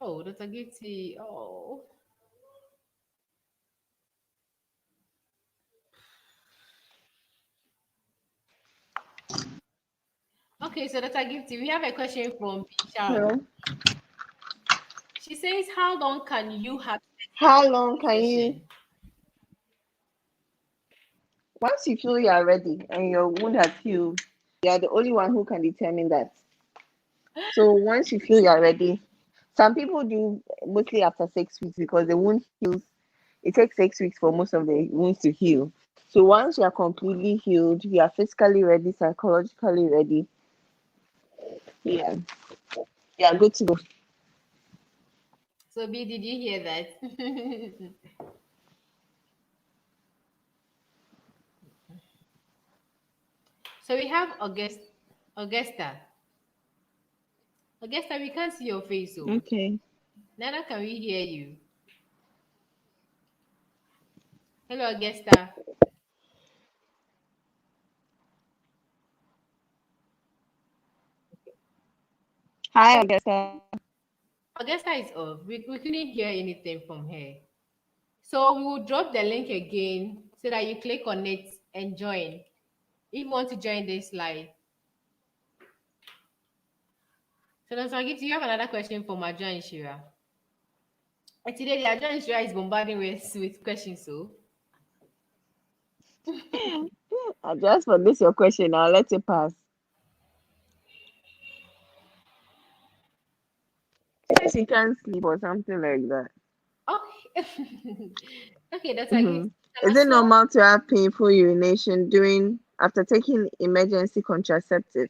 Oh, Dr. Gifty. Oh. Okay, so Dr. Gifty, we have a question from B. Sharon. Hello. She says, how long can you have How long can you, session? once you feel you are ready and your wound has healed, you are the only one who can determine that. So once you feel you are ready, some people do mostly after 6 weeks because the wound heals. It takes 6 weeks for most of the wounds to heal. So once you are completely healed, you are physically ready, psychologically ready. Yeah, you are good to go. So B, did you hear that? So we have Augusta. Augusta, we can't see your face, so Okay. neither can we hear you. Hello, Augusta. Hi, Augusta. Augusta is off. We couldn't hear anything from her. So we will drop the link again so that you click on it and join. If you want to join this live. So Dr. Gifty, you have another question for Maja and Shira. And today the Maja and Shira is bombarding with questions, so Just for this your question, I'll let it pass. Since you can't sleep or something like that. okay. Okay, Dr. Gifty, Hmm. you can Is it also normal to have painful urination during after taking emergency contraceptives?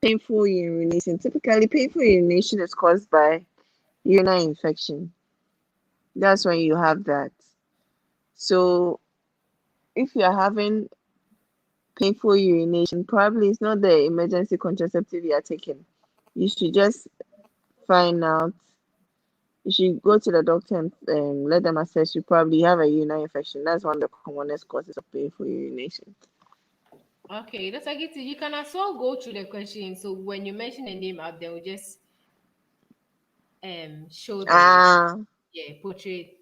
painful urination. Typically, painful urination is caused by urinary infection. That's when you have that. So if you're having painful urination, probably it's not the emergency contraceptive you are taking. You should just find out. You should go to the doctor and let them assess you. Probably have a urinary infection. That's one of the commonest causes of painful urination. Okay, that's like it. You can as well go through the question. So when you mention a name out there, we just show the Ah, portrait.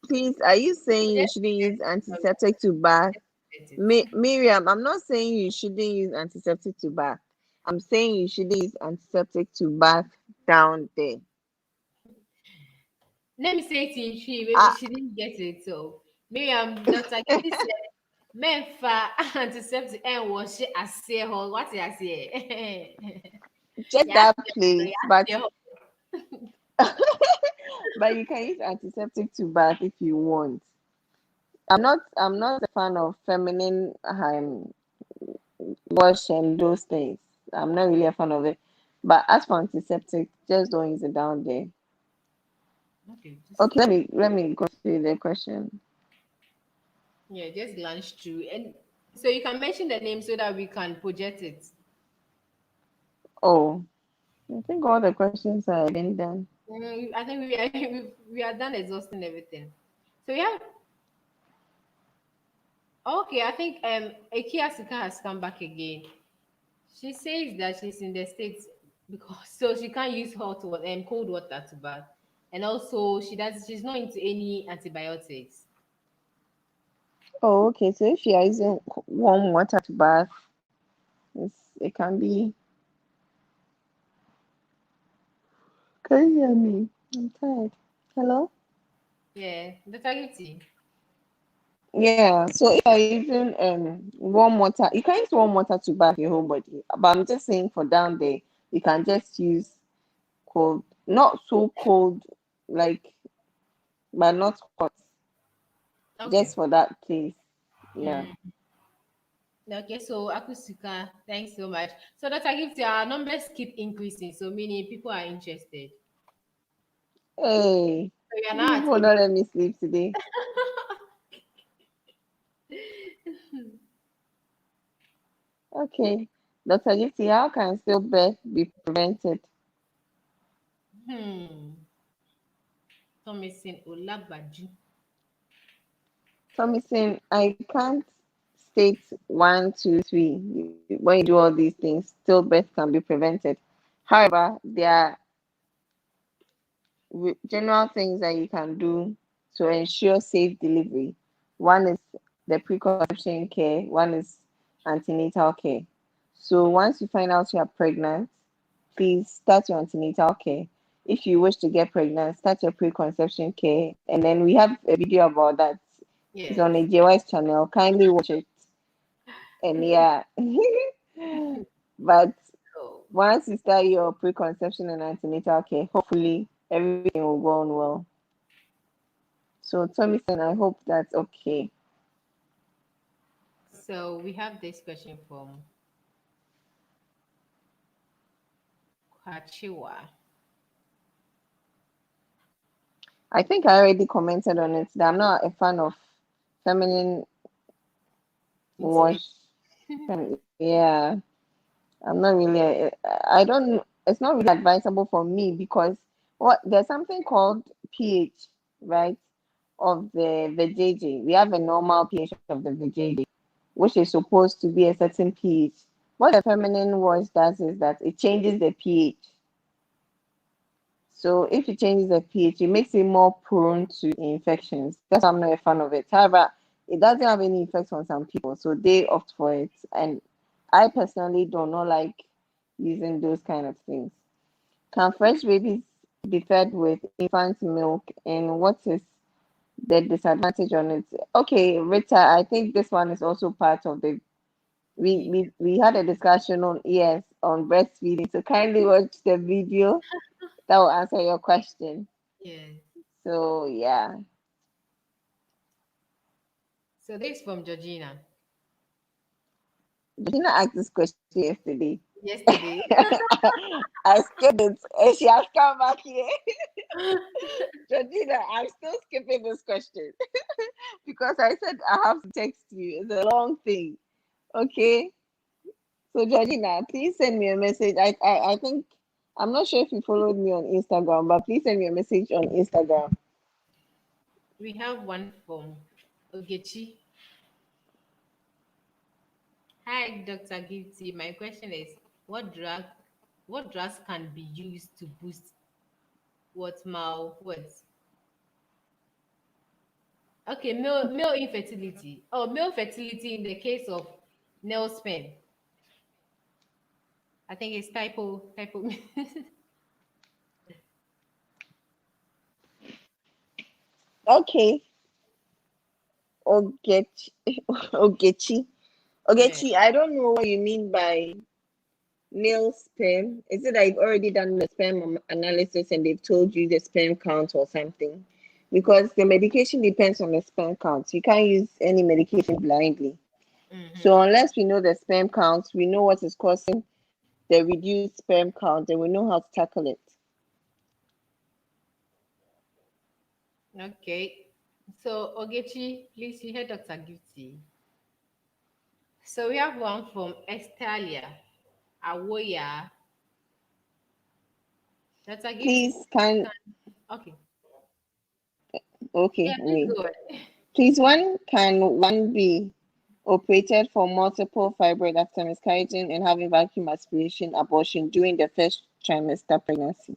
please, are you saying you Just shouldn't use antiseptic to bath? get it. Miriam, I'm not saying you shouldn't use antiseptic to bath. I'm saying you shouldn't use antiseptic to bath down there. Let me say it in she. Maybe Ah, she didn't get it. So maybe I'm Dr. Gifty said, men for antiseptic and wash it as say hole. What did I say? just Yeah, that place, but yeah. but you can use antiseptic to bath if you want. I'm not a fan of feminine wash and those things. I'm not really a fan of it. But as for antiseptic, just don't use it down there. Okay, just Okay, let me go to the question. yeah, just glance through, and so you can mention the name so that we can project it. Oh, I think all the questions are been done. I think we are we are done exhausting everything. So yeah, okay. I think Akia Sika has come back again. She says that she's in the states because so she can't use hot water and cold water to bath, and also she's not into any antibiotics. Oh, okay. So if you are using warm water to bath, it can be. Can you hear me? I'm tired. Hello? Yeah, the targeting. Yeah. So if you're using warm water, you can use warm water to bath your whole body. But I'm just saying for down there, you can just use cold, not so cold, like but not hot, just Okay. for that place. Yeah. Mm. Okay, so Akusika, thanks so much. So that I give our numbers keep increasing, so meaning people are interested. Hey, So we are now at people don't let me sleep today. Okay. Dr. Gifty, how can stillbirth be prevented? hmm. Thomason Olabaju. Thomason, I can't state one, two, three. When you do all these things, stillbirth can be prevented. However, there are general things that you can do to ensure safe delivery. One is the preconception care, one is antenatal care. So once you find out you are pregnant, please start your antenatal care. If you wish to get pregnant, start your preconception care. And then we have a video about that. It's on Yes. a JY's channel. Kindly watch it. And yeah. But So once you start your preconception and antenatal care, hopefully everything will go on well. So Thomason, I hope that's okay. so we have this question from Kwachiwa. I think I already commented on it that I'm not a fan of feminine Intimate. wash. Yeah, I'm not really. I don't. It's not really advisable for me because what there's something called pH, right, of the vajayjay. We have a normal pH of the vajayjay, which is supposed to be a certain pH. What the feminine wash does is that it changes the pH. So if it changes the pH, it makes it more prone to infections. That's why I'm not a fan of it. However, it doesn't have any effects on some people, so they opt for it. And I personally do not like using those kind of things. Can fresh babies be fed with infant milk, and what is the disadvantage on it? Okay, Rita, I think this one is also part of the we had a discussion on yes on breastfeeding. So kindly watch the video that will answer your question. Yes. So yeah. So this is from Georgina. Did I ask this question yesterday? Yesterday. I skipped it, and she has come back here. Georgina, I'm still skipping this question because I said I have to text you. It's a long thing. Okay. So Georgina, please send me a message. I think I'm not sure if you followed me on Instagram, but please send me a message on Instagram. We have one from Ogechi. Hi, Dr. Gifty. My question is, what drug, what drugs can be used to boost what? Okay, male infertility. Oh, male fertility in the case of nail sperm. I think it's typo. Okay. Ogechi. Ogechi. Yeah. Ogechi, I don't know what you mean by nail sperm. Is it that you've already done the sperm analysis and they've told you the sperm count or something? Because the medication depends on the sperm count. You can't use any medication blindly. So Mm-hmm. unless we know the sperm count, we know what is causing the reduced sperm count, and we know how to tackle it. Okay. So Ogechi, please you hear Dr. Gifty. So we have one from Estalia Awoya. Dr. Gifty. Please can Okay. okay, Yeah, please wait. go ahead. Please, one be operated for multiple fibroid after miscarriaging and having vacuum aspiration abortion during the first trimester pregnancy?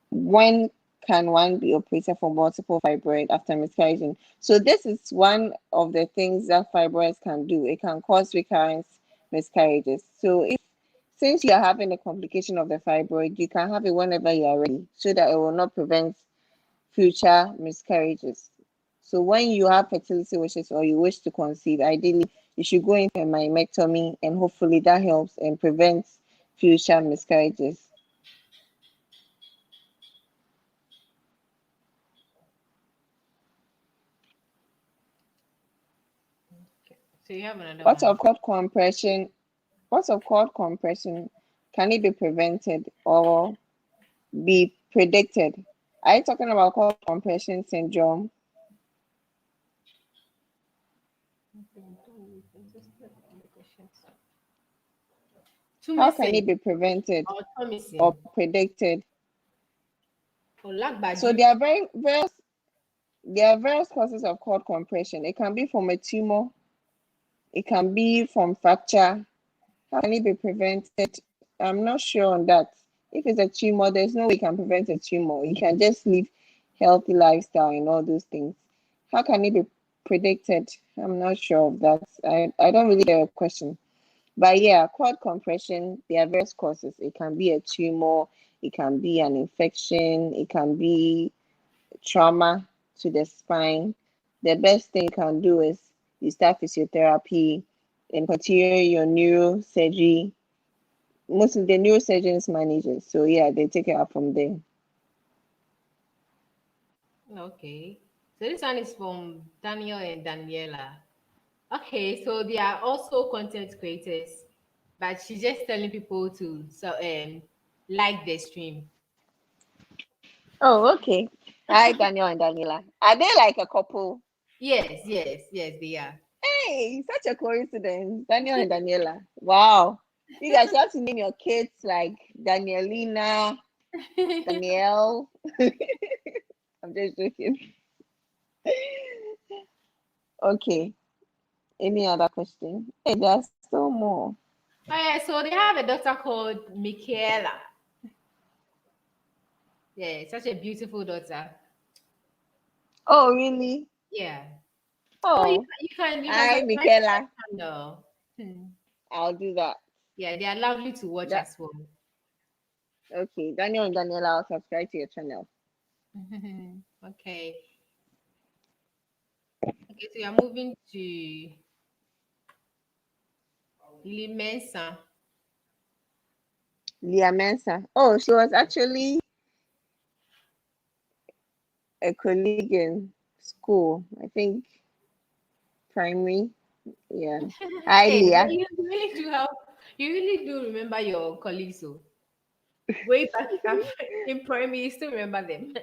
When can one be operated for multiple fibroid after miscarriaging? So this is one of the things that fibroids can do. It can cause recurrent miscarriages. So if since you are having a complication of the fibroid, you can have it whenever you are ready, so that it will not prevent future miscarriages. So when you have fertility wishes or you wish to conceive, ideally you should go in for a myomectomy, and hopefully that helps and prevents future miscarriages. So you have another What one. of cord compression? What of cord compression? Can it be prevented or be predicted? Are you talking about cord compression syndrome? How can Tumescent it be prevented or or Thomason predicted? or So Lagbaju. there are various causes of cord compression. It can be from a tumor, it can be from fracture. How can it be prevented? I'm not sure on that. If it's a tumor, there's no way you can prevent a tumor. You can just live healthy lifestyle and all those things. How can it be predicted? I'm not sure of that. I don't really get a question. But yeah, cord compression, there are various causes. It can be a tumor, it can be an infection, it can be trauma to the spine. The best thing you can do is you start physiotherapy and continue your neurosurgery. Most of the neurosurgeons manage it. So yeah, they take it up from there. Okay. So this one is from Daniel and Daniela. Okay, so they are also content creators, but she's just telling people to like the stream. Oh, okay. Hi, Daniel and Daniela. Are they like a couple? Yes, they are. Hey, such a coincidence. Daniel and Daniela. Wow. You guys have to name your kids like Danielina, Danielle. I'm just joking. Okay. Any other question? Hey, there's still more. Oh yeah, so they have a daughter called Michaela. Yeah, such a beautiful daughter. Oh, really? Yeah. Oh, Oh, you can hi, subscribe to Michaela. that channel. Hmm. I'll do that. Yeah, they are lovely to watch That as well. okay. Daniel and Daniela, I'll subscribe to your channel. Okay. Okay, so you are moving to Limensa. Leah Mensa. Oh, she was actually a colleague in school. I think primary. Yeah. Hi, Hey, but Leah. you really do remember your colleagues, so way back in primary, you still remember them.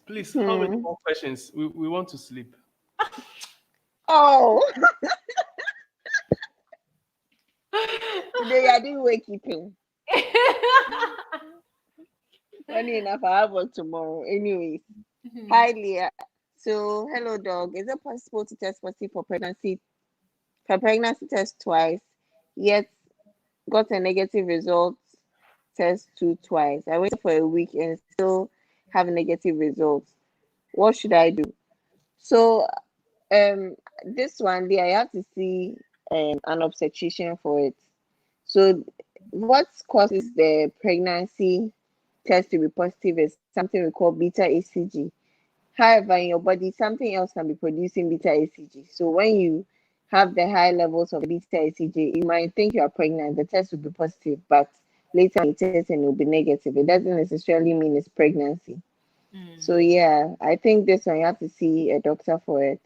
Please, how many Hmm. more questions? We want to sleep. Oh, today I didn't wake keeping. Funny enough, I have one tomorrow. Anyways, hi, Leah. So, hello, dog. Is it possible to test positive for pregnancy test twice, yet got a negative result test two twice? I waited for a week and still have negative results. What should I do? So, um, this one day I have to see an obstetrician for it. So, what causes the pregnancy test to be positive is something we call beta HCG. However, in your body, something else can be producing beta HCG. So when you have the high levels of beta HCG, you might think you are pregnant. The test will be positive, but later you test and it will be negative. It doesn't necessarily mean it's pregnancy. So yeah, I think this one you have to see a doctor for it.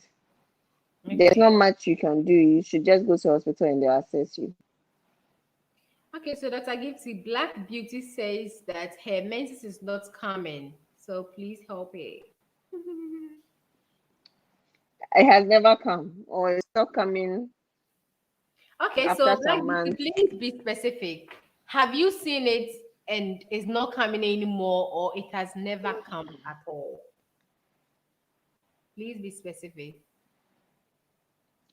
There's Okay. not much you can do. You should just go to hospital and they'll assess you. Okay, so Dr. Gifty, Black Beauty says that her menses is not coming. So please help her. It has never come, or it's not coming Okay, after so Black some Beauty, months. please be specific. Have you seen it and it's not coming anymore, or it has never come at all? Please be specific.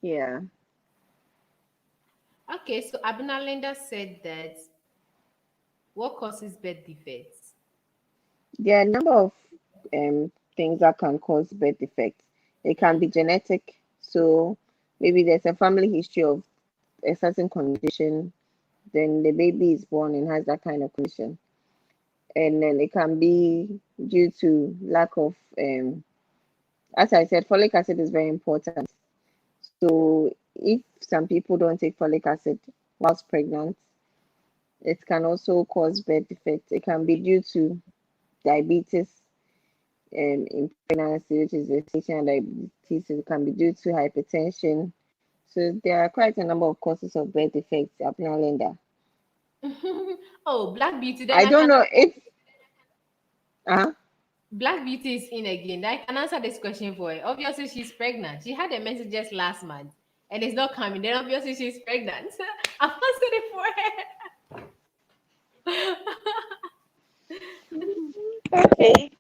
Yeah. Okay, so Abuna Linda said that what causes birth defects? There are a number of things that can cause birth defects. It can be genetic, so maybe there's a family history of a certain condition, then the baby is born and has that kind of condition. And then it can be due to lack of, as I said, folic acid is very important. So if some people don't take folic acid whilst pregnant, it can also cause birth defects. It can be due to diabetes in pregnancy, which is gestational diabetes. It can be due to hypertension. So there are quite a number of causes of birth defects happening, Linda. Oh, Black Beauty, then I I don't can know if Black Beauty is in again. I can answer this question for her. Obviously, she's pregnant. She had a message just last month and it's not coming. Then obviously she's pregnant. I've answered it for her. okay.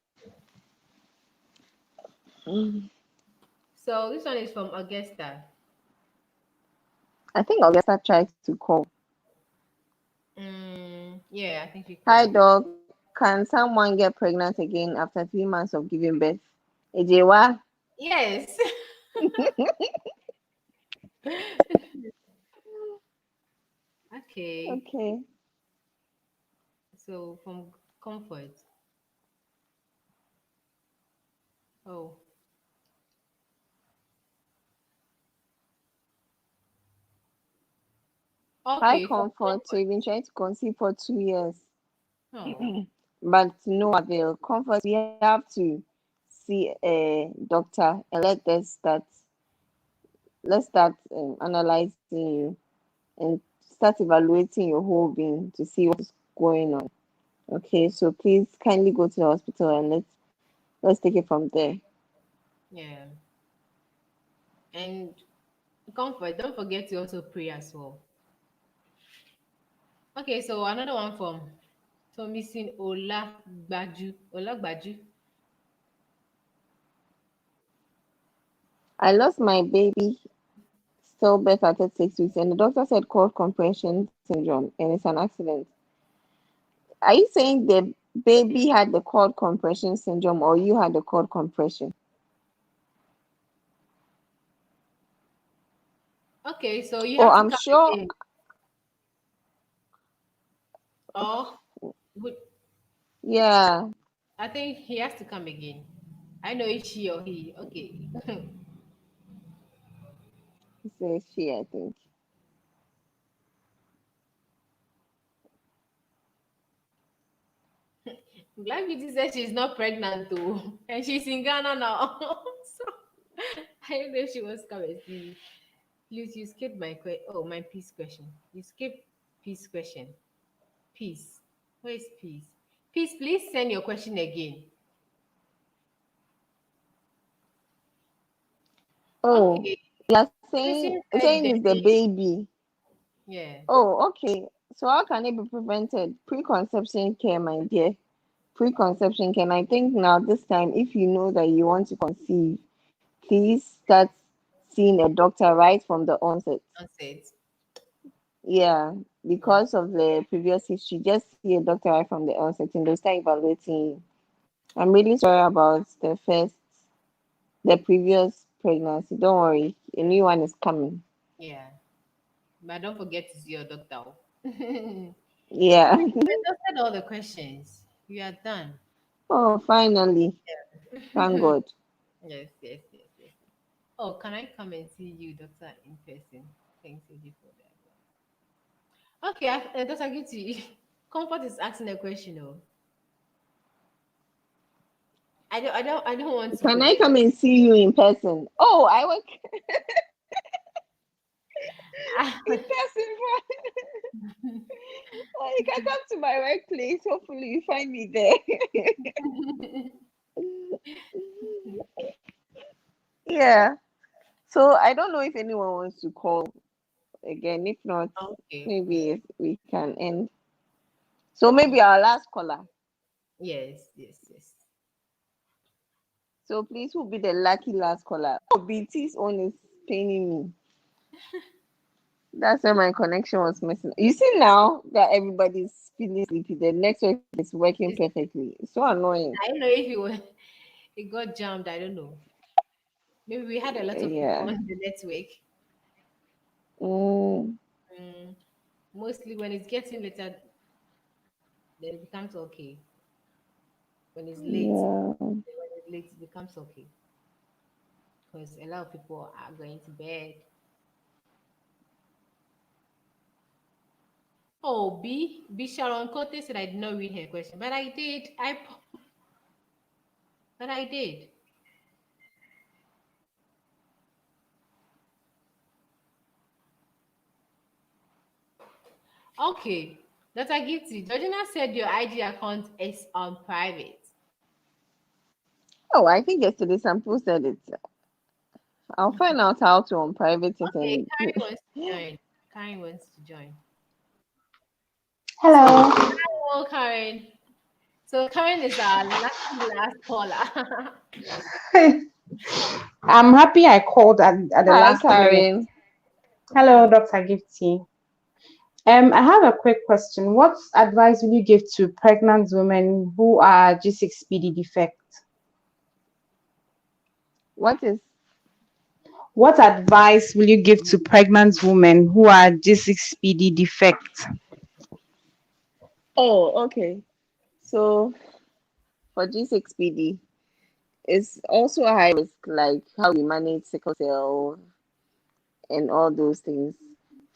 So this one is from Augusta. I think Augusta tried to call. Yeah, I think she Hi called. dog. Can someone get pregnant again after 3 months of giving birth? Ejewa? Yes. Okay. Okay. So from Comfort. Oh. Hi Okay, from Comfort. So Comfort. you've been trying to conceive for 2 years, Oh. but no avail. Comfort, we have to see a doctor and let's start analyzing you and start evaluating your whole being to see what's going on. Okay, so please kindly go to the hospital and let's take it from there. Yeah. And Comfort, don't forget to also pray as well. Okay, so another one from missing Ola Baju. Ola Baju. I lost my baby stillbirth at 36 weeks, and the doctor said cord compression syndrome, and it's an accident. Are you saying the baby had the cord compression syndrome, or you had the cord compression? Okay, so you Oh, have to I'm come sure. again. Oh, would Yeah, I think he has to come again. I know it's she or he. Okay. it says she, I think. Black Beauty says she's not pregnant too, and she's in Ghana now. So I don't know if she wants to come and see you. Please, you skipped my peace question. You skipped peace question. Peace. Where is peace? Peace, please send your question again. Oh, Okay. you're Person said saying the it's the baby. baby. Yeah. Oh, okay. So how can it be prevented? Preconception care, my dear. Preconception care. And I think now this time, if you know that you want to conceive, please start seeing a doctor right from the onset. Onset. Yeah, Yeah. because of the previous history, just see a doctor right from the onset and they'll start evaluating you. I'm really sorry about the previous pregnancy. Don't worry, a new one is coming. Yeah. But don't forget to see your doctor. You Yeah. exhausted all the questions. You are done. Oh, finally. Thank God. Yes, yes, yes, yes. Oh, can I come and see you, doctor, in person? Thanks, you for that. Okay, Dr. Gifty, Comfort is asking a question. Oh, I don't want to Can put I it. come and see you in person? Oh, I work in person. Oh, you can come to my workplace. Hopefully, you find me there. Yeah. So I don't know if anyone wants to call again. If not, Okay. maybe we can end. So maybe our last caller. Yes, yes, yes. So please, who will be the lucky last caller? Oh, BT's own is paining me. That's why my connection was missing. You see now that everybody's feeling sleepy, the network is working It's, perfectly. It's so annoying. I don't know if it got jammed. I don't know. Maybe we had a lot of people Yeah. on the network. Mm, Mm, mostly when it's getting later, then it becomes okay. When it's late, yeah. it becomes okay because a lot of people are going to bed. Oh, B Sharon Cote said I did not read her question, but I did. But I did. Okay. Dr. Gifty, Georgina said your IG account is on private. Oh, I think yesterday some people said it. I'll find out how to unprivate it Okay, and Karen wants to join. Karen wants to join. So, Hello. hello, Karen. So, Karen is our lucky last caller. I'm happy I called at the hi last minute. Karen. Hello, Dr. Gifty. I have a quick question. What advice will you give to pregnant women who are G6PD defect? What is What advice will you give to pregnant women who are G6PD defect? oh okay. So for G6PD, it's also a high risk, like how we manage sickle cell and all those things.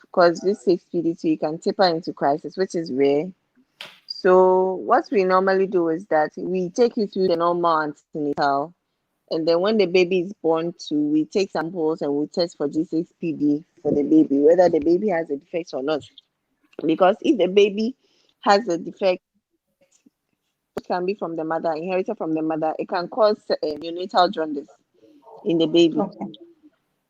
Because G6PD2, you can taper into crisis, which is rare. So what we normally do is that we take you through the normal antenatal, and then when the baby is born too, we take samples and we test for G6PD for the baby, whether the baby has a defect or not. Because if the baby has a defect, it can be from the mother, inherited from the mother, it can cause neonatal jaundice in the baby. Okay.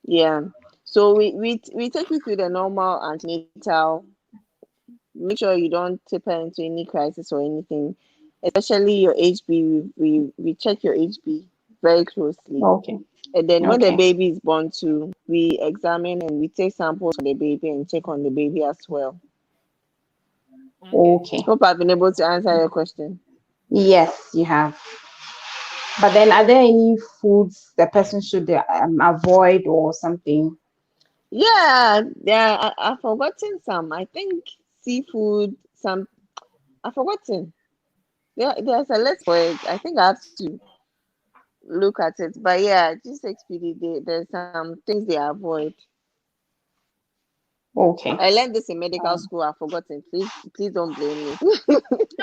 Yeah. So we take you through the normal antenatal. Make sure you don't taper into any crisis or anything, especially your HB. We check your HB very closely. Okay. And then when the Okay. baby is born too, we examine and we take samples for the baby and check on the baby as well. Okay. Okay. Hope I've been able to answer your question. Yes, you have. But then, are there any foods the person should avoid or something? Yeah, I've forgotten some. I think seafood, some I've forgotten. There's a list for it. I think I have to look at it. But yeah, G6PD, there's some things they avoid. Okay. I learned this in medical school. I've forgotten. Please don't blame me.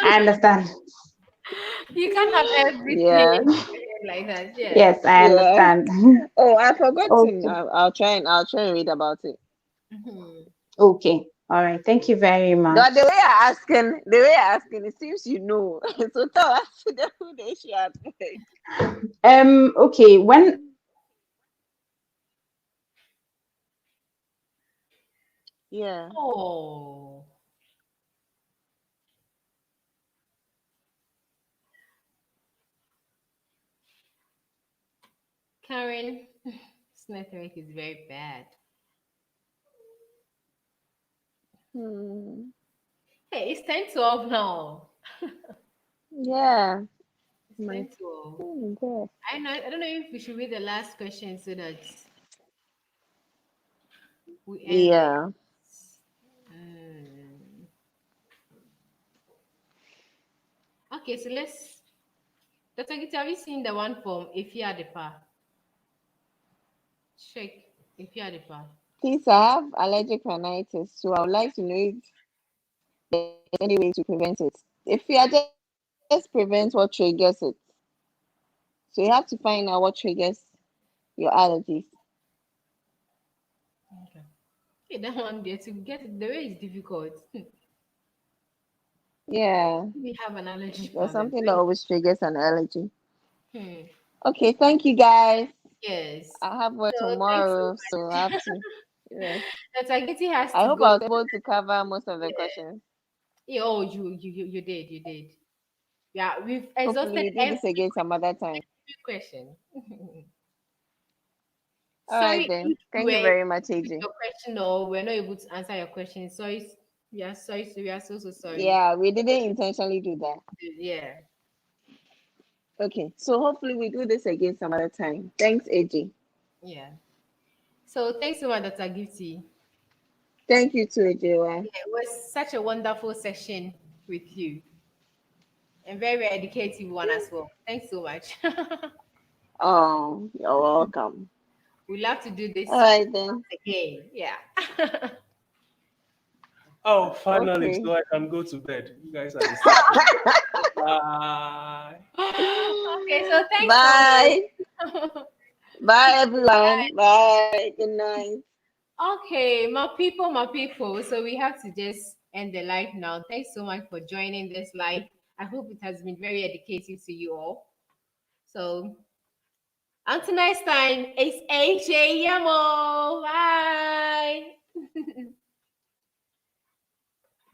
I understand. You can't have everything. Yeah. something like that. Yes. Yes, I Yeah. understand. Oh, I've forgotten. Okay. I'll try and read about it. Mhm. Okay. All right. Thank you very But much. the way you're asking, it seems you know. So tell us who the issue at. Okay. When Yeah. Oh, Karen, this network is very bad. Hmm. Hey, it's 10:12 now. Yeah. It's My 10:12. God. I don't know if we should read the last question so that we end it. Yeah. Mm. Okay, so let's. Dr. Gita, have you seen the one from Ifya Depa? Check Ifya Depa. Please, I have allergic rhinitis, so I would like to know if there's any way to prevent it. If you are just prevent what triggers it. So you have to find out what triggers your allergies. Okay. Okay, that one there to get it, the way is difficult. Yeah. We have an allergy There's problem. something that always triggers an allergy. Hmm. Okay, thank you guys. Yes. I have work So thanks so tomorrow, so I have much. to rest. Dr. Giti has I to hope go. I was able to cover most of the Yeah. questions. Yeah, oh, you did, you did. Yeah, we've Hopefully, exhausted we do this again some other time. every question. All right, Sorry then. if we Thank you were very much, with AJ. your question or we're not able to answer your question. Sorry, we are sorry, we are so sorry. Yeah, we didn't intentionally do that. Yeah, Okay, so hopefully, we do this again some other time. Thanks, AJ. yeah. So thanks so much, Dr. Gifty. Thank you too, AJ. Yeah, it was such a wonderful session with you and very educative one as well. Thanks so much. Oh, you're welcome. We love to do All this right, then. again. Yeah. Oh, finally, Okay. so I can go to bed. You guys are disturbing. Bye. Okay, so thanks so Bye. much. Bye, everyone. Bye. Good night. Okay, my people. So we have to just end the live now. Thanks so much for joining this live. I hope it has been very educative to you all. So until next time, it's AJ Yamo. Bye.